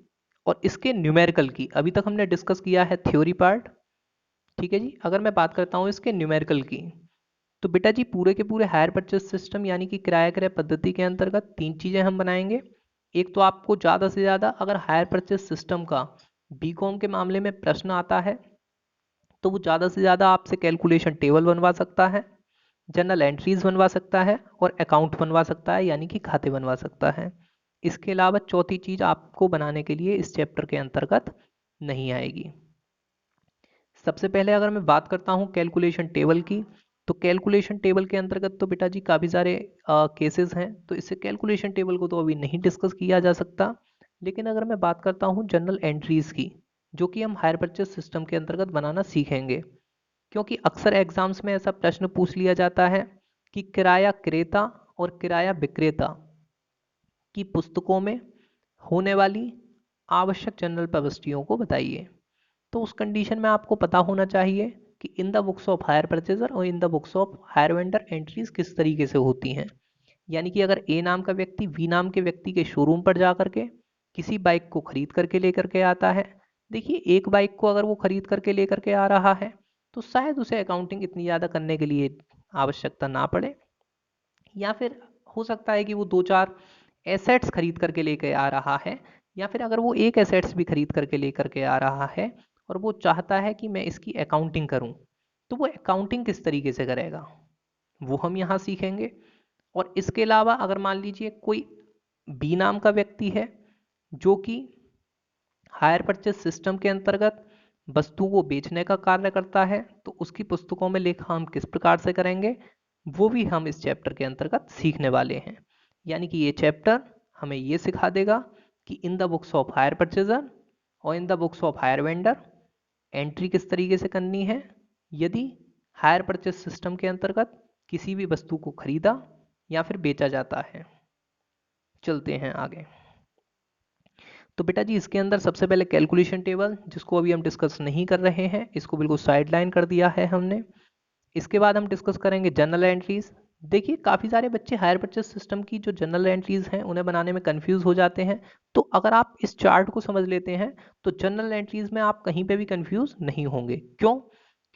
और इसके न्यूमेरिकल की, अभी तक हमने डिस्कस किया है थ्योरी पार्ट। ठीक है जी। अगर मैं बात करता हूँ इसके न्यूमेरिकल की, तो बेटा जी पूरे के पूरे हायर परचेस सिस्टम यानी कि किराया क्रय पद्धति के अंतर्गत 3 चीज़ें हम बनाएंगे। एक तो आपको ज़्यादा से ज़्यादा अगर हायर परचेस सिस्टम का बीकॉम के मामले में प्रश्न आता है, तो वो ज़्यादा से ज़्यादा आपसे कैलकुलेशन टेबल बनवा सकता है, जनरल एंट्रीज बनवा सकता है और अकाउंट बनवा सकता है, यानी कि खाते बनवा सकता है। इसके अलावा चौथी चीज़ आपको बनाने के लिए इस चैप्टर के अंतर्गत नहीं आएगी। सबसे पहले अगर मैं बात करता हूँ कैलकुलेशन टेबल की, तो कैलकुलेशन टेबल के अंतर्गत तो बेटा जी काफ़ी सारे केसेस हैं, तो इससे कैलकुलेशन टेबल को तो अभी नहीं डिस्कस किया जा सकता। लेकिन अगर मैं बात करता हूँ जनरल एंट्रीज की, जो कि हम हायर परचेस सिस्टम के अंतर्गत बनाना सीखेंगे, क्योंकि अक्सर एग्जाम्स में ऐसा प्रश्न पूछ लिया जाता है कि किराया क्रेता और किराया विक्रेता की पुस्तकों में होने वाली आवश्यक जनरल प्रविष्टियों को बताइए। तो उस कंडीशन में आपको पता होना चाहिए कि in the books of hire purchaser और in the books of hire vendor entries किस तरीके से होती हैं। यानी कि अगर ए नाम का व्यक्ति बी नाम के व्यक्ति के शोरूम पर जा करके किसी बाइक को खरीद करके लेकर के आता है, देखिए एक बाइक को अगर वो खरीद करके लेकर के आ रहा है, तो शायद उसे अकाउंटिंग इतनी ज़्यादा करने के लिए आवश्यकता ना पड़े, या फिर हो सकता है कि वो 2-4 एसेट्स खरीद करके लेके आ रहा है, या फिर अगर वो एक एसेट्स भी खरीद करके लेकर के आ रहा है और वो चाहता है कि मैं इसकी अकाउंटिंग करूं, तो वो अकाउंटिंग किस तरीके से करेगा वो हम यहाँ सीखेंगे। और इसके अलावा अगर मान लीजिए कोई बी नाम का व्यक्ति है जो कि हायर परचेज सिस्टम के अंतर्गत वस्तु को बेचने का कार्य करता है, तो उसकी पुस्तकों में लेखा हम किस प्रकार से करेंगे वो भी हम इस चैप्टर के अंतर्गत सीखने वाले हैं। यानी कि ये चैप्टर हमें ये सिखा देगा कि in the books of hire purchaser और in the books of hire vendor entry किस तरीके से करनी है यदि हायर परचेज सिस्टम के अंतर्गत किसी भी वस्तु को खरीदा या फिर बेचा जाता है। चलते हैं आगे। तो बेटा जी इसके अंदर सबसे पहले कैलकुलेशन टेबल, जिसको अभी हम डिस्कस नहीं कर रहे हैं, इसको बिल्कुल साइडलाइन कर दिया है हमने। इसके बाद हम डिस्कस करेंगे जनरल एंट्रीज। देखिए काफ़ी सारे बच्चे हायर परचेज सिस्टम की जो जनरल एंट्रीज हैं उन्हें बनाने में कंफ्यूज हो जाते हैं। तो अगर आप इस चार्ट को समझ लेते हैं तो जनरल एंट्रीज में आप कहीं पे भी कंफ्यूज नहीं होंगे। क्यों?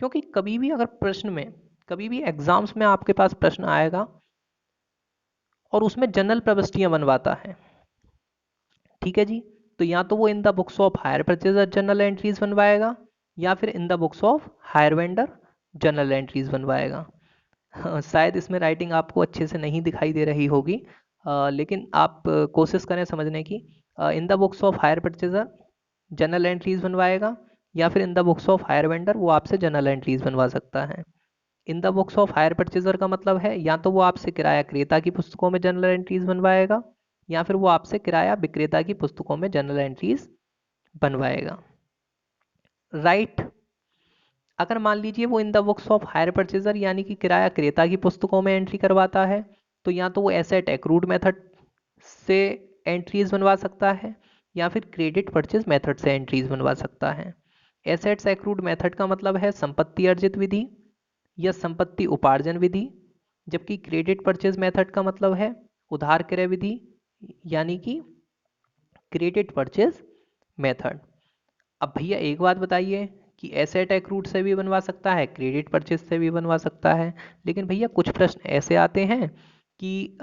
क्योंकि कभी भी अगर प्रश्न में, कभी भी एग्जाम्स में आपके पास प्रश्न आएगा और उसमें जनरल प्रविष्टियां बनवाता है, ठीक है जी, तो या तो वो in the books of hire purchaser journal entries बनवाएगा या फिर in the books of hire vendor journal entries बनवाएगा। शायद इसमें राइटिंग आपको अच्छे से नहीं दिखाई दे रही होगी, लेकिन आप कोशिश करें समझने की। In the books of hire purchaser journal entries बनवाएगा या फिर in the books of hire vendor वो आपसे जनरल एंट्रीज बनवा सकता है। In the books of hire purchaser का मतलब है या तो वो आपसे किराया क्रेता की पुस्तकों में जनरल एंट्रीज बनवाएगा या फिर वो आपसे किराया विक्रेता की पुस्तकों में जनरल एंट्रीज बनवाएगा। राइट। अगर मान लीजिए वो in the books of hire purchaser यानी कि किराया क्रेता की पुस्तकों में एंट्री करवाता है, तो या तो वो एसेट एक्रूड मेथड से एंट्रीज बनवा सकता है या फिर क्रेडिट परचेज मेथड से एंट्रीज बनवा सकता है। एसेट्स एक्रूड मेथड का मतलब है संपत्ति अर्जित विधि या संपत्ति उपार्जन विधि, जबकि क्रेडिट परचेज मेथड का मतलब है उधार क्रय विधि यानी कि क्रेडिट परचेज मेथड। अब भैया एक बात बताइए कि एसेट एक्रूड से भी बनवा सकता है, क्रेडिट परचेज से भी बनवा सकता है, लेकिन भैया कुछ प्रश्न ऐसे आते हैं कि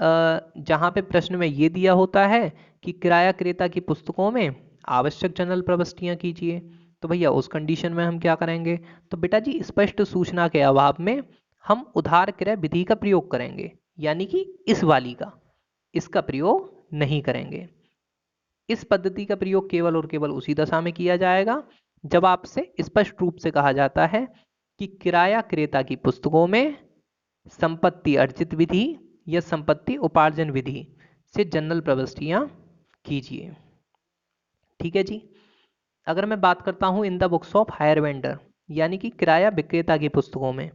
जहाँ पे प्रश्न में ये दिया होता है कि किराया क्रेता की पुस्तकों में आवश्यक जनरल प्रविष्टियां कीजिए, तो भैया उस कंडीशन में हम क्या करेंगे? तो बेटा जी स्पष्ट सूचना के अभाव में हम उधार क्रय विधि का प्रयोग करेंगे, यानी कि इस वाली का, इसका प्रयोग नहीं करेंगे। इस पद्धति का प्रयोग केवल और केवल उसी दशा में किया जाएगा जब आपसे स्पष्ट रूप से कहा जाता है कि किराया क्रेता की पुस्तकों में संपत्ति अर्जित विधि या संपत्ति उपार्जन विधि से जनरल प्रविष्टियां कीजिए। ठीक है जी। अगर मैं बात करता हूं इन the books of hire vendor यानी कि किराया विक्रेता की पुस्तकों में,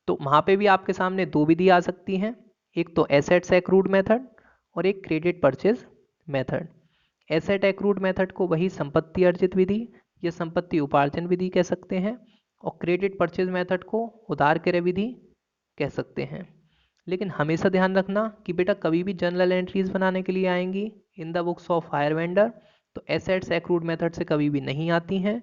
तो वहां पे भी आपके सामने दो विधि आ सकती हैं, एक तो एसेट्स एक्रूड मेथड और एक credit purchase method. Asset accrued method को वही संपत्ति अर्जित विधि या संपत्ति उपार्जन विधि कह सकते हैं और क्रेडिट परचेज मेथड को उधार क्रय विधि कह सकते हैं। लेकिन हमेशा ध्यान रखना कि बेटा कभी भी जनरल एंट्रीज बनाने के लिए आएंगी इन the books of hire vendor तो एसेट्स एक्रूड मेथड से कभी भी नहीं आती हैं,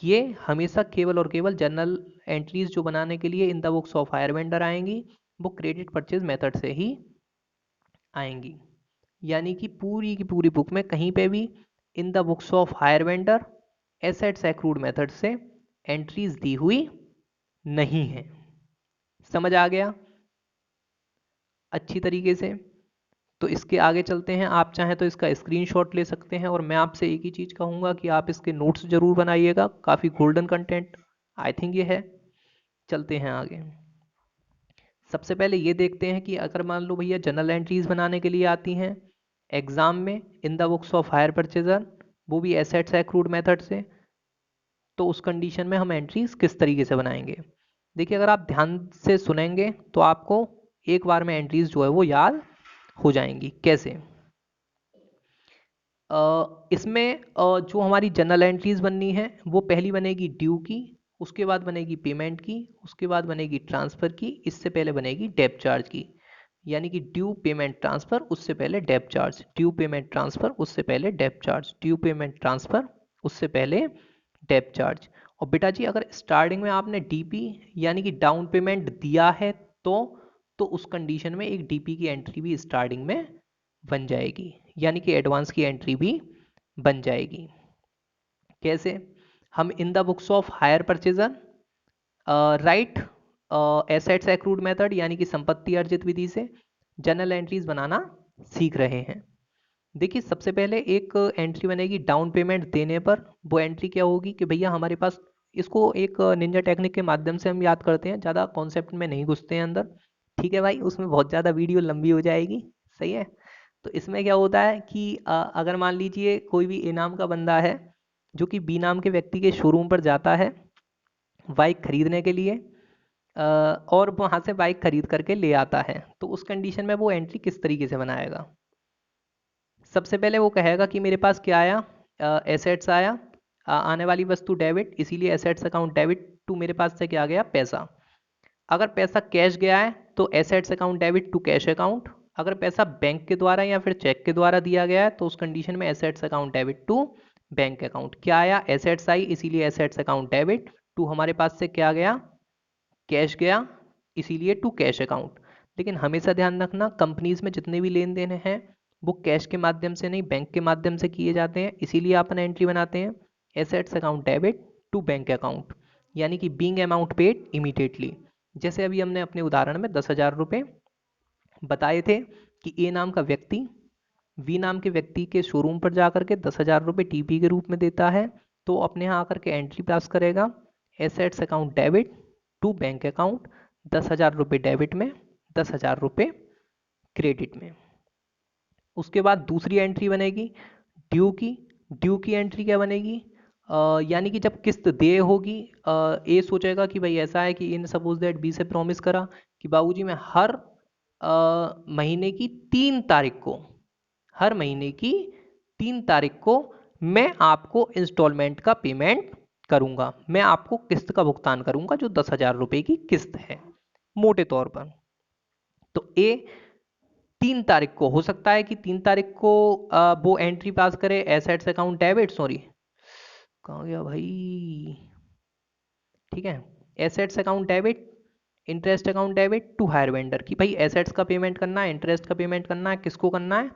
ये हमेशा केवल और केवल जनरल एंट्रीज जो बनाने के लिए इन the books of hire vendor आएंगी वो क्रेडिट परचेज मेथड से ही आएंगी। यानी कि पूरी की पूरी बुक में कहीं पे भी in the books of hire vendor assets accrued method से एंट्रीज दी हुई नहीं है। समझ आ गया अच्छी तरीके से? तो इसके आगे चलते हैं। आप चाहें तो इसका स्क्रीनशॉट ले सकते हैं और मैं आपसे एक ही चीज़ कहूँगा कि आप इसके नोट्स जरूर बनाइएगा, काफ़ी गोल्डन कंटेंट आई थिंक ये है। चलते हैं आगे। सबसे पहले ये देखते हैं कि अगर मान लो भैया जनरल एंट्रीज बनाने के लिए आती हैं एग्जाम में in the books of hire purchaser, वो भी एसेट्स एक्रूड मेथड से, तो उस कंडीशन में हम एंट्रीज किस तरीके से बनाएंगे? देखिए अगर आप ध्यान से सुनेंगे तो आपको एक बार में एंट्रीज जो है वो याद हो जाएंगी। कैसे? इसमें जो हमारी जनरल एंट्रीज बननी है वो पहली बनेगी ड्यू की, उसके बाद बनेगी पेमेंट की, उसके बाद बनेगी ट्रांसफ़र की, इससे पहले बनेगी डेप चार्ज की। यानी कि ड्यू पेमेंट ट्रांसफ़र उससे पहले dep charge, due payment transfer उससे पहले dep charge, due payment transfer उससे पहले डेप्थ चार्ज। और बेटा जी अगर स्टार्टिंग में आपने डीपी यानी कि डाउन पेमेंट दिया है तो उस कंडीशन में एक डीपी की एंट्री भी स्टार्टिंग में बन जाएगी, यानी कि एडवांस की एंट्री भी बन जाएगी। कैसे? हम in the books of hire purchaser write assets accrued method यानी कि संपत्ति अर्जित विधि से जनरल एंट्रीज बनाना सीख रहे हैं। देखिए सबसे पहले एक एंट्री बनेगी डाउन पेमेंट देने पर। वो एंट्री क्या होगी कि भैया हमारे पास, इसको एक निंजा टेक्निक के माध्यम से हम याद करते हैं, ज़्यादा कॉन्सेप्ट में नहीं घुसते हैं अंदर, ठीक है भाई, उसमें बहुत ज़्यादा वीडियो लंबी हो जाएगी, सही है। तो इसमें क्या होता है कि अगर मान लीजिए कोई भी ए नाम का बंदा है जो कि बी नाम के व्यक्ति के शोरूम पर जाता है बाइक खरीदने के लिए, और वहाँ से बाइक खरीद करके ले आता है, तो उस कंडीशन में वो एंट्री किस तरीके से बनाएगा? सबसे पहले वो कहेगा कि मेरे पास क्या आया, एसेट्स आया, आने वाली वस्तु डेबिट, इसीलिए एसेट्स अकाउंट डेबिट टू मेरे पास से क्या गया, पैसा। अगर पैसा कैश गया है तो assets account debit to cash account. अगर पैसा बैंक के द्वारा या फिर चेक के द्वारा दिया गया है तो उस कंडीशन में assets account debit to bank account. क्या आया, एसेट्स आई, इसीलिए एसेट्स अकाउंट डेबिट टू हमारे पास से क्या गया, कैश गया, इसीलिए टू कैश अकाउंट। लेकिन हमेशा ध्यान रखना कंपनीज में जितने भी लेन देन हैं वो कैश के माध्यम से नहीं, बैंक के माध्यम से किए जाते हैं, इसीलिए अपन एंट्री बनाते हैं assets account debit to bank account, यानी कि बीइंग अमाउंट पेड इमीडिएटली। जैसे अभी हमने अपने उदाहरण में 10,000 रुपये बताए थे कि ए नाम का व्यक्ति वी नाम के व्यक्ति के शोरूम पर जाकर के 10,000 रुपये टीपी के रूप में देता है, तो अपने यहाँ आकर के एंट्री पास करेगा assets account debit to bank account, 10,000 रुपये डेबिट में, 10,000 रुपये क्रेडिट में। उसके बाद दूसरी एंट्री बनेगी ड्यू की। ड्यू की एंट्री क्या बनेगी, यानी कि जब किस्त दे होगी, ए सोचेगा कि भाई ऐसा है कि इन सपोज दैट बी से प्रॉमिस करा कि बाबूजी मैं हर महीने की 3 तारीख को, हर महीने की 3 तारीख को मैं आपको इंस्टॉलमेंट का पेमेंट करूंगा, मैं आपको किस्त का भुगतान करूंगा जो 10,000 रुपये की किस्त है मोटे तौर पर। तो ए 3 तारीख को हो सकता है कि 3 तारीख को वो एंट्री पास करे एसेट्स अकाउंट डेबिट, सॉरी कहाँ गया भाई, ठीक है, assets account debit, interest account debit to hire vendor, कि भाई एसेट्स का पेमेंट करना है, इंटरेस्ट का पेमेंट करना है, किसको करना है,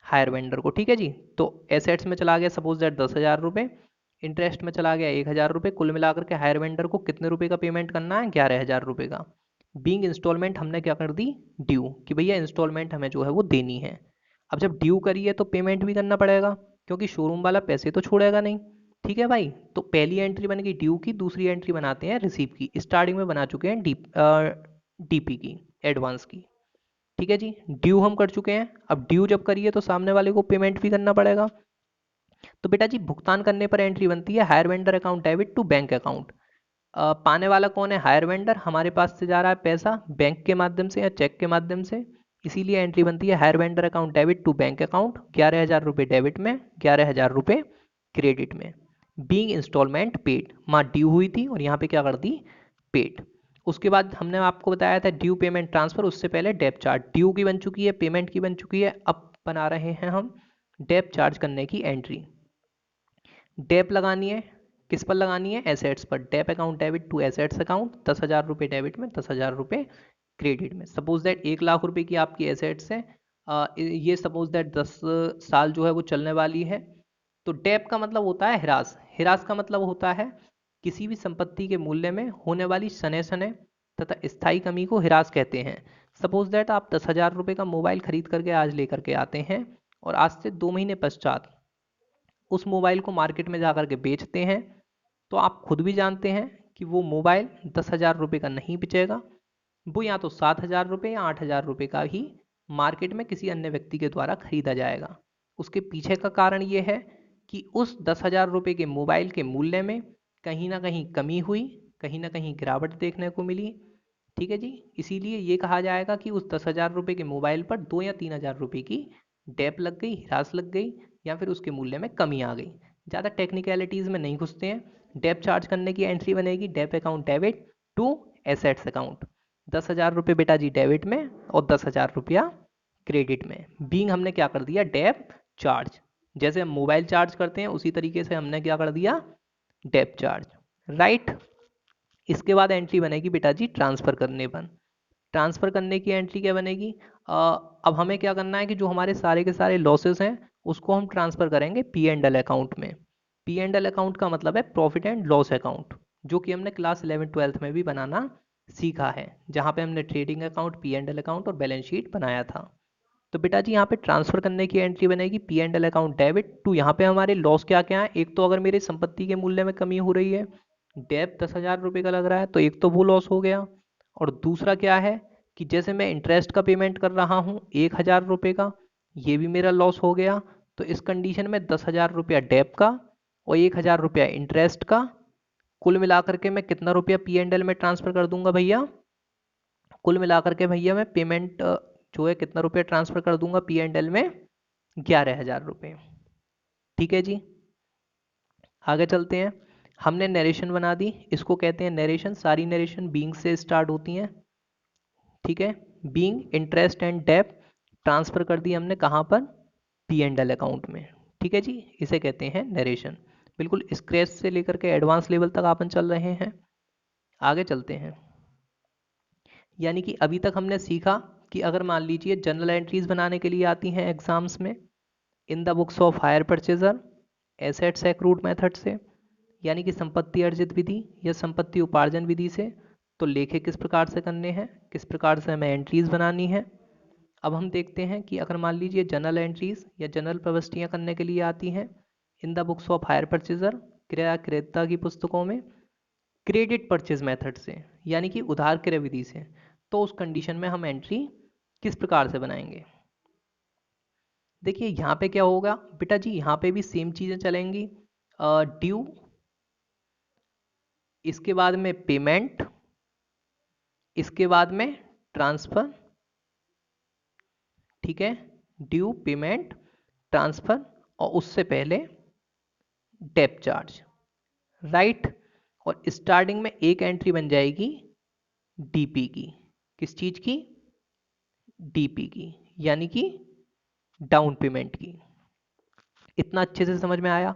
हायर वेंडर को, ठीक है जी। तो एसेट्स में चला गया सपोज दैट 10,000 रुपये, इंटरेस्ट में चला गया 1,000 रुपये, कुल मिलाकर के हायर वेंडर को कितने रुपए का पेमेंट करना है, 11,000 रुपये का। बीइंग इंस्टॉलमेंट हमने क्या कर दी, ड्यू, कि भैया इंस्टॉलमेंट हमें जो है वो देनी है। अब जब ड्यू करी है तो पेमेंट भी करना पड़ेगा, क्योंकि शोरूम वाला पैसे तो छोड़ेगा नहीं, ठीक है भाई। तो पहली एंट्री बन गई ड्यू की, दूसरी एंट्री बनाते हैं रिसीव की, स्टार्टिंग में बना चुके हैं डीपी की, एडवांस की, ठीक है जी। ड्यू हम कर चुके हैं, अब ड्यू जब करिए तो सामने वाले को पेमेंट भी करना पड़ेगा। तो बेटा जी भुगतान करने पर एंट्री बनती है hire vendor account debit to bank account. पाने वाला कौन है, हायर वेंडर, हमारे पास से जा रहा है पैसा बैंक के माध्यम से या चेक के माध्यम से, इसीलिए एंट्री बनती है hire vendor account debit to bank account, 11,000 रुपये डेबिट में, 11,000 रुपये क्रेडिट में। बीइंग इंस्टॉलमेंट पेड, माँ ड्यू हुई थी और यहाँ पे क्या कर दी, पेड। उसके बाद हमने आपको बताया था ड्यू पेमेंट ट्रांसफर, उससे पहले डेप चार्ज, ड्यू की बन चुकी है, पेमेंट की बन चुकी है, अब बना रहे हैं हम डेप चार्ज करने की एंट्री। डेप लगानी है, किस पर लगानी है, एसेट्स पर, dep account debit to assets account, 10,000 रुपये डेबिट में, 10,000 रुपये क्रेडिट में। सपोज दैट 1,00,000 रुपये की आपकी एसेट्स है, ये सपोज दैट 10 साल जो है वो चलने वाली है। तो डेप का मतलब होता है हिरास, हिरास का मतलब होता है किसी भी संपत्ति के मूल्य में होने वाली सने सने तथा स्थायी कमी को हिरास कहते हैं। सपोज दैट आप 10,000 रुपये का मोबाइल खरीद करके आज लेकर के आते हैं और आज से 2 महीने पश्चात उस मोबाइल को मार्केट में जाकर के बेचते हैं, तो आप खुद भी जानते हैं कि वो मोबाइल 10,000 रुपये का नहीं बिचेगा, वो या तो 7,000 रुपये या 8,000 रुपये का ही मार्केट में किसी अन्य व्यक्ति के द्वारा खरीदा जाएगा। उसके पीछे का कारण ये है कि उस 10,000 रुपये के मोबाइल के मूल्य में कहीं ना कहीं कमी हुई, कहीं ना कहीं गिरावट देखने को मिली, ठीक है जी। इसीलिए ये कहा जाएगा कि उस 10,000 रुपये के मोबाइल पर 2 या 3,000 रुपये की डेप लग गई, हिरास लग गई, या फिर उसके मूल्य में कमी आ गई। ज़्यादा टेक्निकलिटीज़ में नहीं घुसते हैं। डेप चार्ज करने की एंट्री बनेगी dep account debit to assets account, 10,000 रुपये बेटा जी डेबिट में और 10,000 रुपया क्रेडिट में। बीइंग हमने क्या कर दिया, डेप चार्ज, जैसे हम मोबाइल चार्ज करते हैं उसी तरीके से हमने क्या कर दिया, डेप चार्ज, राइट। इसके बाद एंट्री बनेगी बेटा जी ट्रांसफर करने पर। ट्रांसफर करने की एंट्री क्या बनेगी? अब हमें क्या करना है कि जो हमारे सारे के सारे लॉसेस हैं उसको हम ट्रांसफर करेंगे पी एंड एल अकाउंट में। पी एंड एल अकाउंट का मतलब है प्रॉफिट एंड लॉस अकाउंट, जो कि हमने क्लास 11th-12th में भी बनाना सीखा है, जहाँ पे हमने trading account, P and L account और बैलेंस शीट बनाया था। तो बेटा जी यहाँ पे ट्रांसफर करने की एंट्री बनेगी P and L account debit to. यहाँ पे हमारे लॉस क्या क्या है? एक तो अगर मेरी संपत्ति के मूल्य में कमी हो रही है, डेप 10,000 रुपये का लग रहा है, तो एक तो वो लॉस हो गया। और दूसरा क्या है कि जैसे मैं इंटरेस्ट का पेमेंट कर रहा हूँ 1,000 रुपये का, ये भी मेरा लॉस हो गया। तो इस कंडीशन में 10,000 रुपया डेप का और 1,000 रुपया इंटरेस्ट का, कुल मिलाकर के मैं कितना रुपया पी एंड एल में ट्रांसफर कर दूंगा भैया? कुल मिलाकर के भैया मैं पेमेंट जो है कितना रुपया ट्रांसफर कर दूंगा पी एंड एल में? 11,000 रुपये। ठीक है जी, आगे चलते हैं। हमने नरेशन बना दी, इसको कहते हैं नरेशन। सारी नरेशन बीइंग से स्टार्ट होती हैं, ठीक है। Being, interest and dep transfer कर दी हमने कहाँ पर? पी एंड एल अकाउंट में। ठीक है जी, इसे कहते हैं नरेशन। बिल्कुल स्क्रैच से लेकर के एडवांस लेवल तक अपन चल रहे हैं। आगे चलते हैं। यानी कि अभी तक हमने सीखा कि अगर मान लीजिए जनरल एंट्रीज बनाने के लिए आती हैं एग्जाम्स में, in the books of hire purchaser, assets accrued method से, यानी कि संपत्ति अर्जित विधि या संपत्ति उपार्जन विधि से, तो लेखे किस प्रकार से करने हैं, किस प्रकार से हमें एंट्रीज बनानी है। अब हम देखते हैं कि अगर मान लीजिए जनरल एंट्रीज या जनरल प्रविष्टियाँ करने के लिए आती हैं in the books of hire purchaser, क्रय क्रेता की पुस्तकों में, क्रेडिट परचेज मेथड से, यानी कि उधार क्रय विधि से, तो उस कंडीशन में हम एंट्री किस प्रकार से बनाएंगे? देखिए यहाँ पे क्या होगा बेटा जी, यहाँ पे भी सेम चीज़ें चलेंगी। ड्यू, इसके बाद में पेमेंट, इसके बाद में ट्रांसफर, ठीक है। ड्यू, पेमेंट, ट्रांसफर और उससे पहले डेप चार्ज, राइट। और स्टार्टिंग में एक एंट्री बन जाएगी डीपी की। किस चीज की? डीपी की, यानी कि डाउन पेमेंट की। इतना अच्छे से समझ में आया?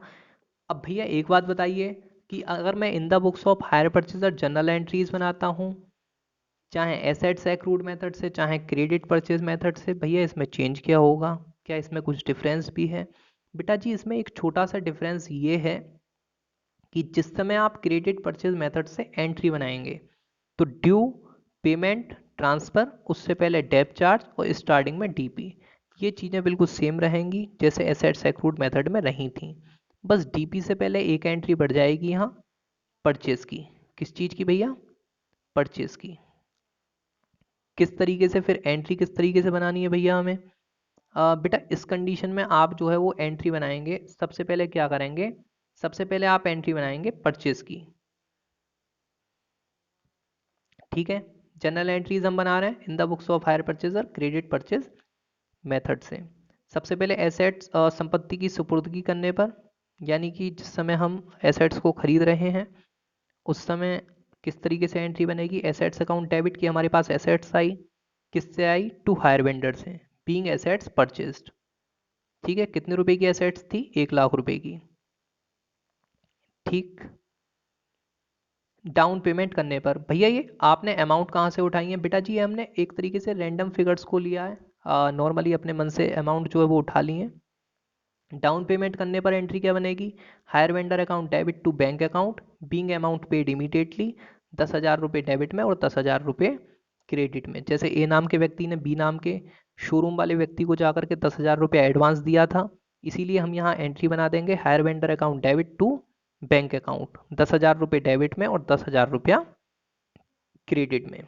अब भैया एक बात बताइए कि अगर मैं in the books of hire purchaser journal entries बनाता हूँ, चाहे एसेट्स एक्रूड मेथड से चाहे क्रेडिट परचेज मेथड से, भैया इसमें चेंज क्या होगा? क्या इसमें कुछ डिफरेंस भी है? बेटा जी इसमें एक छोटा सा डिफरेंस ये है कि जिस समय आप क्रेडिट परचेज मेथड से एंट्री बनाएंगे तो ड्यू, पेमेंट, ट्रांसफर, उससे पहले डेप चार्ज और स्टार्टिंग में डीपी, ये चीज़ें बिल्कुल सेम रहेंगी जैसे एसेट्स एक्रूड मेथड में रही थी। बस डीपी से पहले एक एंट्री बढ़ जाएगी यहाँ परचेज की। किस चीज़ की भैया? परचेज की। किस तरीके से फिर एंट्री किस तरीके से बनानी है भैया हमें? बेटा इस कंडीशन में आप जो है वो एंट्री बनाएंगे, सबसे पहले क्या करेंगे? सबसे पहले आप एंट्री बनाएंगे परचेज की, ठीक है। जनरल एंट्रीज हम बना रहे हैं in the books of hire purchaser credit purchase method से। सबसे पहले एसेट्स, संपत्ति की सुपुर्दगी करने पर, यानी कि जिस समय हम एसेट्स को खरीद रहे हैं उस समय किस तरीके से एंट्री बनेगी? एसेट्स अकाउंट डेबिट की हमारे पास एसेट्स आई, किससे आई? टू हायर वेंडर से, बीइंग एसेट्स परचेज्ड, ठीक है। कितने रुपए की एसेट्स थी? 1,00,000 रुपए की, ठीक। डाउन पेमेंट करने पर भैया ये आपने अमाउंट कहाँ से उठाई है? बेटा जी हमने एक तरीके से रैंडम फिगर्स को लिया है, नॉर्मली अपने मन से अमाउंट जो है वो उठा ली है। डाउन पेमेंट करने पर एंट्री क्या बनेगी? Hire vendor account debit to bank account, being amount paid immediately, 10,000 रुपये डेबिट में और 10,000 रुपये क्रेडिट में। जैसे ए नाम के व्यक्ति ने बी नाम के शोरूम वाले व्यक्ति को जाकर के 10,000 रुपये एडवांस दिया था, इसीलिए हम यहाँ एंट्री बना देंगे hire vendor account debit to bank account, 10,000 रुपये डेबिट में और 10,000 रुपया क्रेडिट में।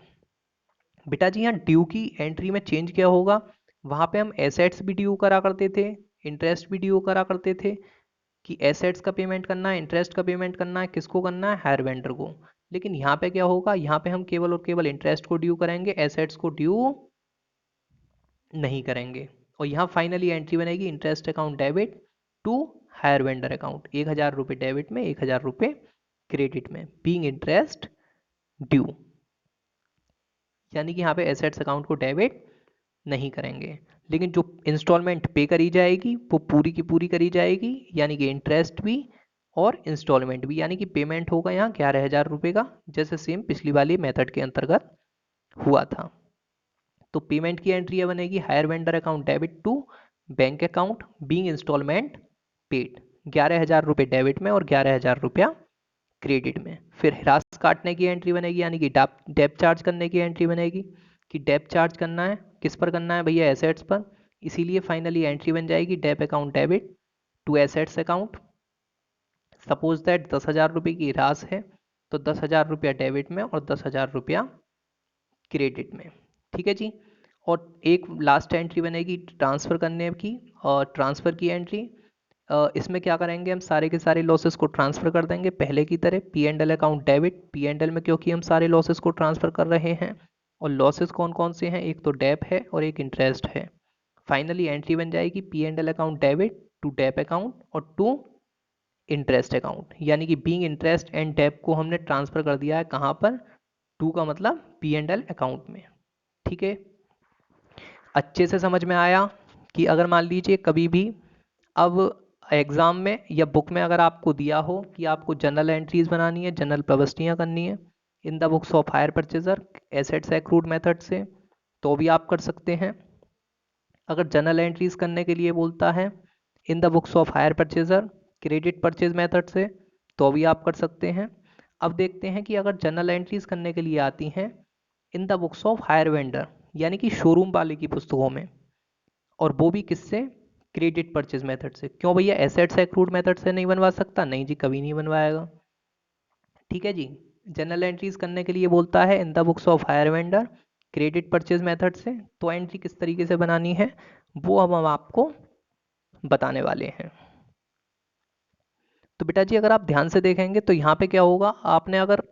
बेटा जी यहाँ ड्यू की एंट्री में चेंज क्या होगा? वहाँ पे हम एसेट्स भी ड्यू करा करते थे, इंटरेस्ट भी ड्यू करा करते थे, कि एसेट्स का पेमेंट करना है, इंटरेस्ट का पेमेंट करना है, किसको करना है? हायर वेंडर को। लेकिन यहाँ पे क्या होगा? यहाँ पे हम केवल और केवल इंटरेस्ट को ड्यू करेंगे, एसेट्स को ड्यू नहीं करेंगे। और यहाँ फाइनली एंट्री बनेगी interest account debit to hire vendor account, 1,000 रुपये डेबिट में, 1,000 रुपये क्रेडिट में, बीइंग इंटरेस्ट ड्यू, यानी कि यहाँ पे एसेट्स अकाउंट को डेबिट नहीं करेंगे। लेकिन जो इंस्टॉलमेंट पे करी जाएगी वो पूरी की पूरी करी जाएगी, यानी कि इंटरेस्ट भी और इंस्टॉलमेंट भी, यानी कि पेमेंट होगा यहाँ 11,000 रुपये का, जैसे सेम पिछली वाली मेथड के अंतर्गत हुआ था। तो पेमेंट की एंट्री यह बनेगी, hire vendor account debit to bank account being instalment paid, 11,000 रुपये डेबिट में और 11,000 रुपया क्रेडिट में। फिर ह्रास काटने की एंट्री बनेगी, यानी कि डेप चार्ज करने की एंट्री बनेगी कि डेप चार्ज करना है, किस पर करना है भैया, एसेट्स पर। इसीलिए फाइनली एंट्री बन जाएगी dep account debit to assets account. Suppose that 10,000 रुपये की ह्रास है, तो 10,000 रुपया डेबिट में और 10,000 रुपया क्रेडिट में। ठीक है जी। और एक लास्ट एंट्री बनेगी ट्रांसफ़र करने की, और ट्रांसफ़र की एंट्री, इसमें क्या करेंगे, हम सारे के सारे लॉसेस को ट्रांसफ़र कर देंगे पहले की तरह, P and L account debit, P and L में क्योंकि हम सारे लॉसेस को ट्रांसफ़र कर रहे हैं। और लॉसेस कौन कौन से हैं, एक तो डेप है और एक इंटरेस्ट है। फाइनली एंट्री बन जाएगी P and L account debit to dep account और टू इंटरेस्ट अकाउंट, यानी कि बीइंग इंटरेस्ट एंड डेप को हमने ट्रांसफ़र कर दिया है कहाँ पर, टू का मतलब पी एंड एल अकाउंट में। ठीक है, अच्छे से समझ में आया कि अगर मान लीजिए कभी भी अब एग्ज़ाम में या बुक में अगर आपको दिया हो कि आपको जनरल एंट्रीज बनानी है, जनरल प्रविष्टियाँ करनी है in the books of hire purchaser assets accrued method से, तो भी आप कर सकते हैं। अगर जनरल एंट्रीज करने के लिए बोलता है in the books of hire purchaser credit purchase method से, तो भी आप कर सकते हैं। अब देखते हैं कि अगर जनरल एंट्रीज करने के लिए आती हैं in the books of hire vendor, यानी कि शोरूम वाले की पुस्तकों में, और वो भी किससे, क्रेडिट परचेज मेथड से। क्यों भैया, एसेट्स एक्रूड मेथड से नहीं बनवा सकता, नहीं जी कभी नहीं बनवाएगा। ठीक है जी। जनरल एंट्रीज करने के लिए बोलता है in the books of hire vendor credit purchase method से, तो एंट्री किस तरीके से बनानी है वो अब हम आपको बताने वाले हैं। तो बेटा जी अगर आप ध्यान से देखेंगे तो यहाँ पे क्या होगा, आपने अगर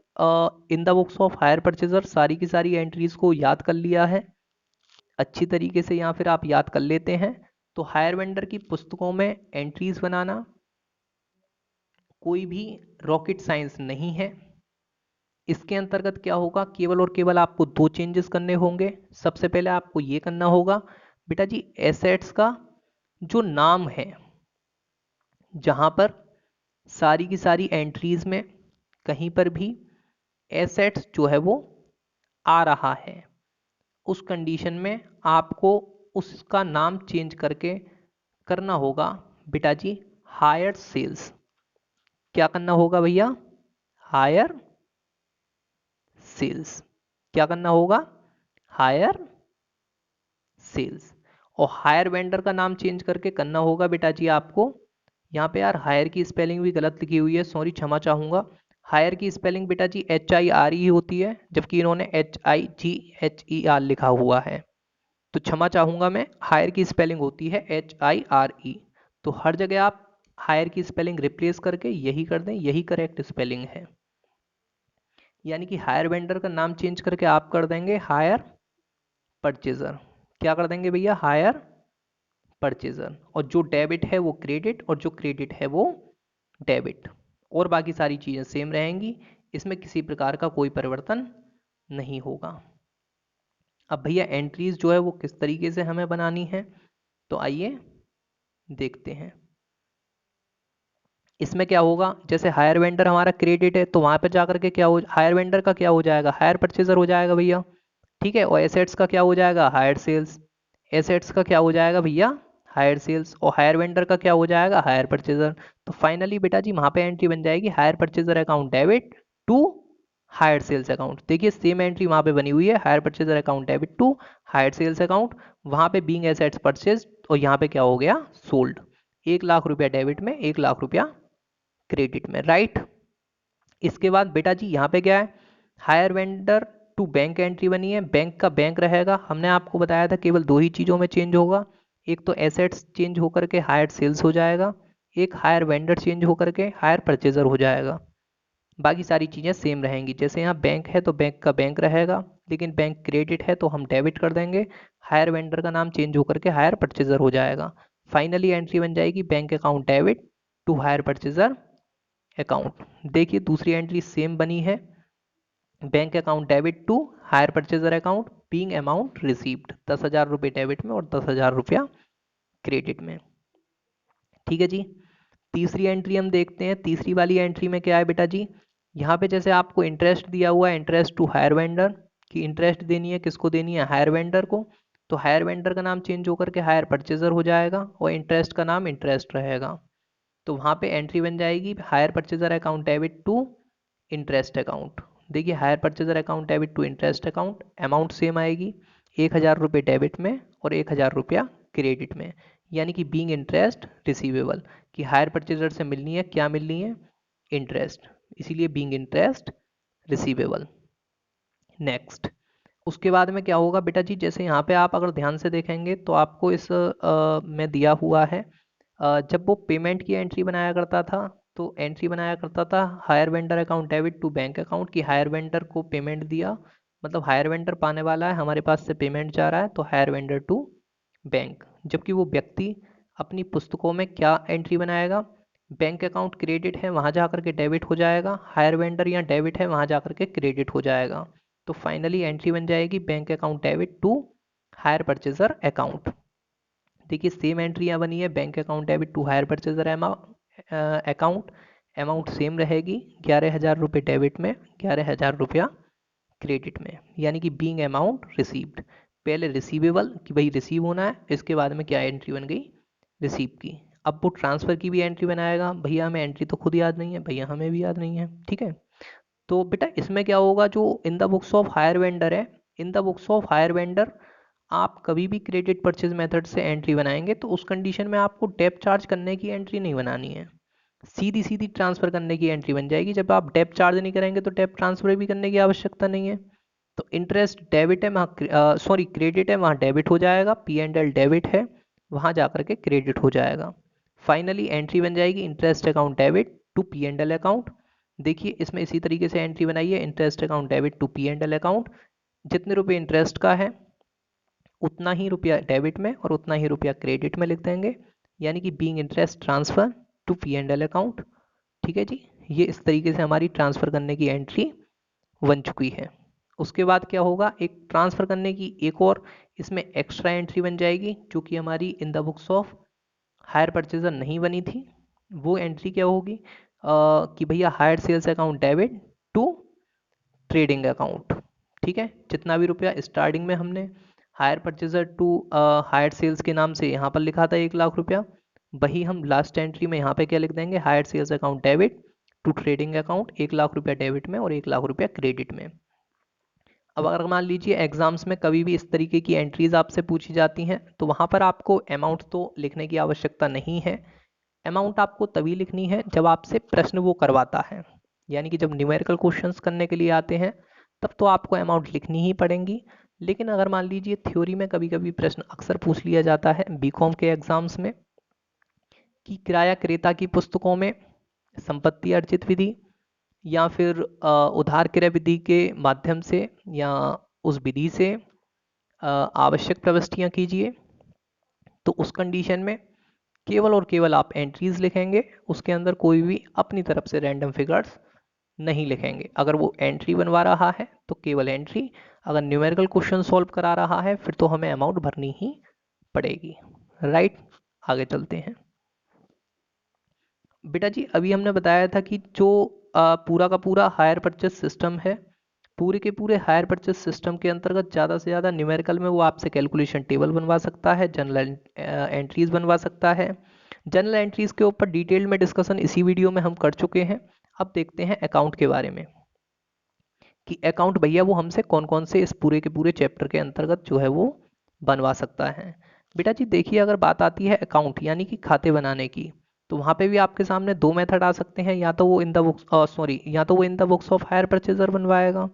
in the books of hire purchaser सारी की सारी एंट्रीज को याद कर लिया है अच्छी तरीके से, या फिर आप याद कर लेते हैं, तो हायर वेंडर की पुस्तकों में एंट्रीज बनाना कोई भी रॉकेट साइंस नहीं है। इसके अंतर्गत क्या होगा, केवल और केवल आपको दो चेंजेस करने होंगे। सबसे पहले आपको ये करना होगा बेटा जी, एसेट्स का जो नाम है, जहां पर सारी की सारी एंट्रीज में कहीं पर भी एसेट्स जो है वो आ रहा है, उस कंडीशन में आपको उसका नाम चेंज करके करना होगा बेटा जी हायर सेल्स। क्या करना होगा भैया, हायर सेल्स। क्या करना होगा, हायर सेल्स। और हायर वेंडर का नाम चेंज करके करना होगा बेटा जी आपको, यहाँ पे यार हायर की स्पेलिंग भी गलत लिखी हुई है, सॉरी क्षमा चाहूँगा। हायर की स्पेलिंग बेटा जी HIR होती है, जबकि इन्होंने HIGHER लिखा हुआ है, तो क्षमा चाहूँगा मैं। हायर की स्पेलिंग होती है HIRE, तो हर जगह आप हायर की स्पेलिंग रिप्लेस करके यही कर दें, यही करेक्ट स्पेलिंग है। यानी कि हायर वेंडर का नाम चेंज करके आप कर देंगे हायर परचेजर। क्या कर देंगे भैया, हायर परचेजर। और जो डेबिट है वो क्रेडिट, और जो क्रेडिट है वो डेबिट, और बाकी सारी चीज़ें सेम रहेंगी, इसमें किसी प्रकार का कोई परिवर्तन नहीं होगा। अब भैया एंट्रीज जो है वो किस तरीके से हमें बनानी है, तो आइए देखते हैं। इसमें क्या होगा, जैसे हायर वेंडर हमारा क्रेडिट है, तो वहां पर जाकर के क्या हो, हायर वेंडर का क्या हो जाएगा, हायर परचेजर हो जाएगा भैया। ठीक है, और एसेट्स का क्या हो जाएगा, हायर सेल्स। एसेट्स का क्या हो जाएगा भैया, हायर सेल्स। और हायर वेंडर का क्या हो जाएगा, हायर परचेजर। तो फाइनली बेटा जी वहां पे एंट्री बन जाएगी hire purchaser account debit to hire sales account. देखिए सेम एंट्री वहां पे बनी हुई है, hire purchaser account debit to hire sales account. वहां पे बीइंग एसेट्स परचेज, और यहाँ पे क्या हो गया, सोल्ड। 1,00,000 रुपया डेबिट में, 1,00,000 रुपया क्रेडिट में, राइट। इसके बाद बेटा जी यहाँ पे क्या है, hire vendor to bank entry बनी है, बैंक का बैंक रहेगा। हमने आपको बताया था केवल दो ही चीज़ों में चेंज होगा, एक तो एसेट्स चेंज होकर के हायर सेल्स हो जाएगा, एक हायर वेंडर चेंज होकर के हायर परचेजर हो जाएगा। बाकी सारी चीज़ें सेम रहेंगी, जैसे यहाँ बैंक है तो बैंक का बैंक रहेगा, लेकिन बैंक क्रेडिट है तो हम डेबिट कर देंगे। हायर वेंडर का नाम चेंज होकर के हायर परचेजर हो जाएगा। फाइनली एंट्री बन जाएगी bank account debit to hire purchaser account. देखिए दूसरी एंट्री सेम बनी है, bank account debit to hire purchaser account being amount received, 10,000 रुपये डेबिट में और 10,000 रुपया क्रेडिट में। ठीक है जी। तीसरी एंट्री हम देखते हैं। तीसरी वाली एंट्री में क्या है बेटा जी, यहाँ पे जैसे आपको इंटरेस्ट दिया हुआ है, इंटरेस्ट टू हायर वेंडर, कि इंटरेस्ट देनी है किसको, देनी है हायर वेंडर को। तो हायर वेंडर का नाम चेंज होकर के हायर परचेजर हो जाएगा और इंटरेस्ट का नाम इंटरेस्ट रहेगा। तो वहाँ पे एंट्री बन जाएगी hire purchaser account debit to interest account. देखिए hire purchaser account debit to interest account, amount same आएगी, 1,000 रुपये डेबिट में और 1,000 रुपया क्रेडिट में, यानी कि बीइंग इंटरेस्ट रिसीवेबल, कि हायर परचेजर से मिलनी है, क्या मिलनी है, इंटरेस्ट, इसीलिए बीइंग इंटरेस्ट रिसीवेबल। नेक्स्ट, उसके बाद में क्या होगा बेटा जी, जैसे यहाँ पे आप अगर ध्यान से देखेंगे तो आपको इस में दिया हुआ है, जब वो पेमेंट की एंट्री बनाया करता था तो एंट्री बनाया करता था hire vendor account debit to bank account, की हायर वेंडर को पेमेंट दिया, मतलब हायर वेंडर पाने वाला है, हमारे पास से पेमेंट जा रहा है, तो हायर वेंडर टू बैंक। जबकि वो व्यक्ति अपनी पुस्तकों में क्या एंट्री बनाएगा, बैंक अकाउंट क्रेडिट है वहाँ जा करके डेबिट हो जाएगा, हायर वेंडर यहाँ डेबिट है वहाँ जा करके क्रेडिट हो जाएगा। तो फाइनली एंट्री बन जाएगी bank account debit to hire purchaser account. देखिए सेम एंट्री यहाँ बनी है, bank account debit to hire purchaser account, amount same रहेगी, 11,000 रुपये डेबिट में, 11,000 रुपया क्रेडिट में, यानी कि बीइंग अमाउंट रिसीव्ड। पहले रिसीवेबल कि भाई रिसीव होना है, इसके बाद में क्या एंट्री बन गई, रिसीव की। अब वो ट्रांसफ़र की भी एंट्री बनाएगा, भैया हमें एंट्री तो खुद याद नहीं है, भैया हमें भी याद नहीं है, ठीक है। तो बेटा इसमें क्या होगा, जो in the books of hire vendor है, in the books of hire vendor आप कभी भी क्रेडिट परचेज मेथड से एंट्री बनाएंगे तो उस कंडीशन में आपको डेप चार्ज करने की एंट्री नहीं बनानी है, सीधी सीधी ट्रांसफ़र करने की एंट्री बन जाएगी। जब आप डेप चार्ज नहीं करेंगे तो डेप ट्रांसफ़र भी करने की आवश्यकता नहीं है। तो इंटरेस्ट डेबिट है वहाँ, सॉरी क्रेडिट है वहाँ डेबिट हो जाएगा, पी एंड एल डेबिट है वहाँ जा करके क्रेडिट हो जाएगा। फाइनली एंट्री बन जाएगी interest account debit to P and L account. देखिए इसमें इसी तरीके से एंट्री बनाई है, interest account debit to P and L account, जितने रुपए इंटरेस्ट का है उतना ही रुपया डेबिट में और उतना ही रुपया क्रेडिट में लिख देंगे, यानी कि being interest transfer to P and L account. ठीक है जी, ये इस तरीके से हमारी ट्रांसफ़र करने की एंट्री बन चुकी है। उसके बाद क्या होगा, एक ट्रांसफ़र करने की एक और इसमें एक्स्ट्रा एंट्री बन जाएगी, जो कि हमारी in the books of hire purchaser नहीं बनी थी। वो एंट्री क्या होगी, कि भैया hire sales account debit to trading account. ठीक है, जितना भी रुपया स्टार्टिंग में हमने hire purchaser to hire sales के नाम से यहाँ पर लिखा था 1,00,000 रुपया, वही हम लास्ट एंट्री में यहाँ पे क्या लिख देंगे, hire sales account debit to trading account, 1,00,000 रुपया डेबिट में और 1,00,000 रुपया क्रेडिट में। अब अगर मान लीजिए एग्जाम्स में कभी भी इस तरीके की एंट्रीज आपसे पूछी जाती हैं तो वहाँ पर आपको अमाउंट तो लिखने की आवश्यकता नहीं है। अमाउंट आपको तभी लिखनी है जब आपसे प्रश्न वो करवाता है, यानी कि जब न्यूमेरिकल क्वेश्चंस करने के लिए आते हैं तब तो आपको अमाउंट लिखनी ही पड़ेंगी। लेकिन अगर मान लीजिए थ्योरी में कभी कभी प्रश्न अक्सर पूछ लिया जाता है बीकॉम के एग्जाम्स में, कि किराया क्रेता की पुस्तकों में संपत्ति अर्जित विधि या फिर उधार क्रय विधि के माध्यम से या उस विधि से आवश्यक प्रविष्टियां कीजिए, तो उस कंडीशन में केवल और केवल आप एंट्रीज लिखेंगे, उसके अंदर कोई भी अपनी तरफ से रैंडम फिगर्स नहीं लिखेंगे। अगर वो एंट्री बनवा रहा है तो केवल एंट्री, अगर न्यूमेरिकल क्वेश्चन सॉल्व करा रहा है फिर तो हमें अमाउंट भरनी ही पड़ेगी। राइट, आगे चलते हैं। बेटा जी अभी हमने बताया था कि जो पूरा का पूरा हायर परचेज सिस्टम है, पूरे के पूरे हायर परचेज सिस्टम के अंतर्गत ज़्यादा से ज़्यादा न्यूमेरिकल में वो आपसे कैलकुलेशन टेबल बनवा सकता है, जनरल एंट्रीज बनवा सकता है। जनरल एंट्रीज के ऊपर डिटेल में डिस्कशन इसी वीडियो में हम कर चुके हैं। अब देखते हैं अकाउंट के बारे में, कि अकाउंट भैया वो हमसे कौन कौन से इस पूरे के पूरे चैप्टर के अंतर्गत जो है वो बनवा सकता है। बेटा जी देखिए अगर बात आती है अकाउंट यानी कि खाते बनाने की, तो वहाँ पे भी आपके सामने दो मेथड आ सकते हैं, या तो वो इन द बुक्स या तो वो in the books of hire purchaser बनवाएगा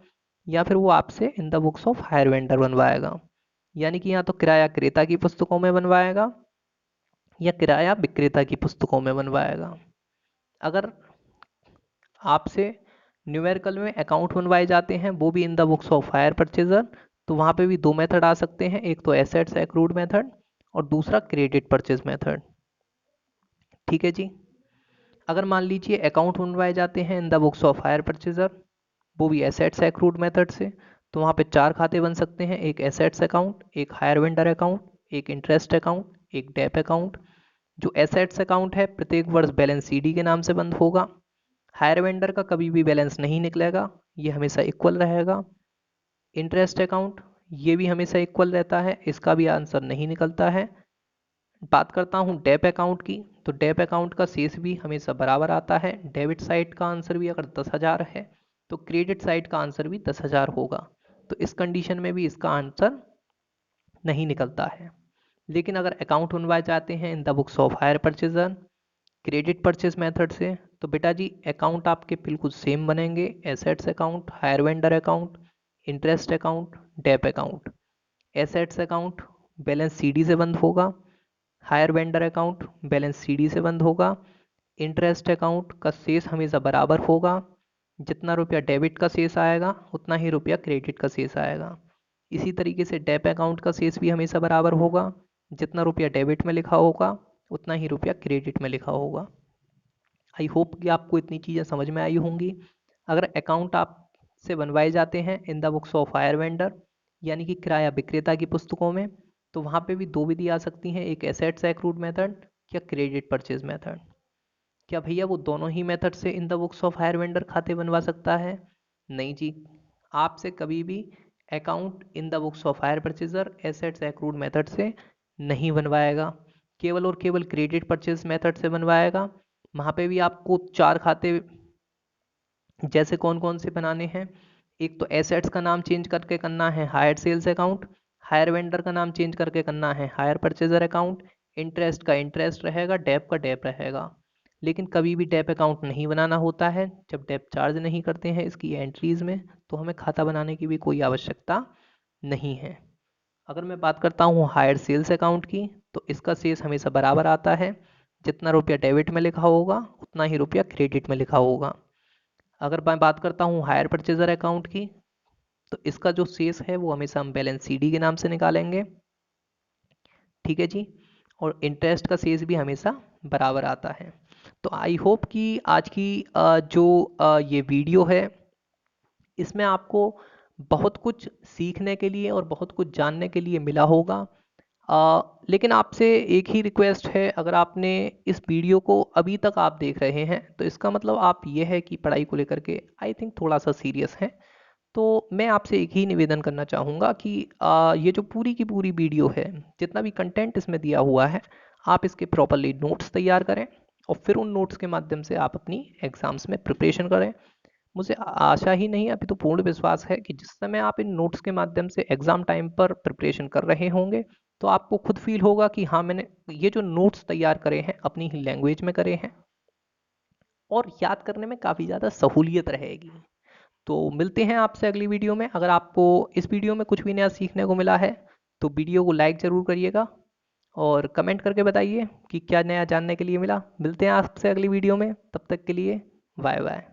या फिर वो आपसे in the books of hire vendor बनवाएगा, यानी कि या तो किराया क्रेता की पुस्तकों में बनवाएगा या किराया विक्रेता की पुस्तकों में बनवाएगा। अगर आपसे न्यूमेरिकल में अकाउंट बनवाए जाते हैं वो भी in the books of hire purchaser, तो वहाँ पे भी दो मेथड आ सकते हैं, एक तो एसेट्स एक्रूड मेथड और दूसरा क्रेडिट परचेज मेथड। ठीक है जी, अगर मान लीजिए अकाउंट बनवाए जाते हैं in the books of hire purchaser वो भी एसेट्स एक्रूड मेथड से, तो वहाँ पे चार खाते बन सकते हैं, एक एसेट्स अकाउंट, एक हायर वेंडर अकाउंट, एक इंटरेस्ट अकाउंट, एक डेप अकाउंट। जो एसेट्स अकाउंट है प्रत्येक वर्ष बैलेंस सीडी के नाम से बंद होगा। हायर वेंडर का कभी भी बैलेंस नहीं निकलेगा, ये हमेशा इक्वल रहेगा। इंटरेस्ट अकाउंट ये भी हमेशा इक्वल रहता है, इसका भी आंसर नहीं निकलता है। बात करता हूँ डेप अकाउंट की, तो डेप अकाउंट का शेष भी हमेशा बराबर आता है। डेबिट साइड का आंसर भी अगर 10,000 है तो क्रेडिट साइड का आंसर भी 10,000 होगा। तो इस कंडीशन में भी इसका आंसर नहीं निकलता है। लेकिन अगर अकाउंट बनवाए जाते हैं in the books of hire purchaser credit purchase method से, तो बेटा जी अकाउंट आपके बिल्कुल सेम बनेंगे। Assets account, hire vendor account, interest account, dep account. Assets account balance CD से बंद होगा, hire vendor account balance CD से बंद होगा, इंटरेस्ट अकाउंट का शेष हमेशा बराबर होगा, जितना रुपया डेबिट का शेष आएगा उतना ही रुपया क्रेडिट का शेष आएगा। इसी तरीके से डेप अकाउंट का शेष भी हमेशा बराबर होगा, जितना रुपया डेबिट में लिखा होगा उतना ही रुपया क्रेडिट में लिखा होगा। आई होप कि आपको इतनी चीज़ें समझ में आई होंगी। अगर अकाउंट आप से बनवाए जाते हैं in the books of hire vendor यानी कि किराया विक्रेता की पुस्तकों में, तो वहाँ पे भी दो विधि आ सकती हैं, एक एसेट्स एक्रूड मेथड या क्रेडिट परचेज मेथड। क्या भैया वो दोनों ही मेथड से in the books of hire vendor खाते बनवा सकता है? नहीं जी, आपसे कभी भी account in the books of hire purchaser assets accrued method से नहीं बनवाएगा, केवल और केवल क्रेडिट परचेज मेथड से बनवाएगा। वहाँ पे भी आपको 4 खाते जैसे कौन कौन से बनाने हैं। एक तो एसेट्स का नाम चेंज करके करना है hire sales account, hire vendor का नाम चेंज करके करना है हायर परचेजर अकाउंट, इंटरेस्ट का इंटरेस्ट रहेगा, डेप का डेप रहेगा। लेकिन कभी भी डेप अकाउंट नहीं बनाना होता है जब डेप चार्ज नहीं करते हैं इसकी एंट्रीज में, तो हमें खाता बनाने की भी कोई आवश्यकता नहीं है। अगर मैं बात करता हूँ हायर सेल्स अकाउंट की, तो इसका शेष हमेशा बराबर आता है, जितना रुपया डेबिट में लिखा होगा उतना ही रुपया क्रेडिट में लिखा होगा। अगर मैं बात करता हूँ हायर परचेजर अकाउंट की, तो इसका जो शेष है वो हमेशा हम बैलेंस सीडी के नाम से निकालेंगे, ठीक है जी। और इंटरेस्ट का शेष भी हमेशा बराबर आता है। तो आई होप कि आज की ये वीडियो है इसमें आपको बहुत कुछ सीखने के लिए और बहुत कुछ जानने के लिए मिला होगा। लेकिन आपसे एक ही रिक्वेस्ट है, अगर आपने इस वीडियो को अभी तक आप देख रहे हैं तो इसका मतलब आप ये है कि पढ़ाई को लेकर के आई थिंक थोड़ा सा सीरियस है। तो मैं आपसे एक ही निवेदन करना चाहूँगा कि ये जो पूरी की पूरी वीडियो है, जितना भी कंटेंट इसमें दिया हुआ है, आप इसके प्रॉपरली नोट्स तैयार करें और फिर उन नोट्स के माध्यम से आप अपनी एग्ज़ाम्स में प्रिपरेशन करें। मुझे आशा ही नहीं अभी तो पूर्ण विश्वास है कि जिस समय आप इन नोट्स के माध्यम से एग्ज़ाम टाइम पर प्रिपरेशन कर रहे होंगे तो आपको खुद फील होगा कि हाँ, मैंने ये जो नोट्स तैयार करे हैं अपनी ही लैंग्वेज में करे हैं और याद करने में काफ़ी ज़्यादा सहूलियत रहेगी। तो मिलते हैं आपसे अगली वीडियो में। अगर आपको इस वीडियो में कुछ भी नया सीखने को मिला है तो वीडियो को लाइक ज़रूर करिएगा और कमेंट करके बताइए कि क्या नया जानने के लिए मिला। मिलते हैं आपसे अगली वीडियो में, तब तक के लिए बाय बाय।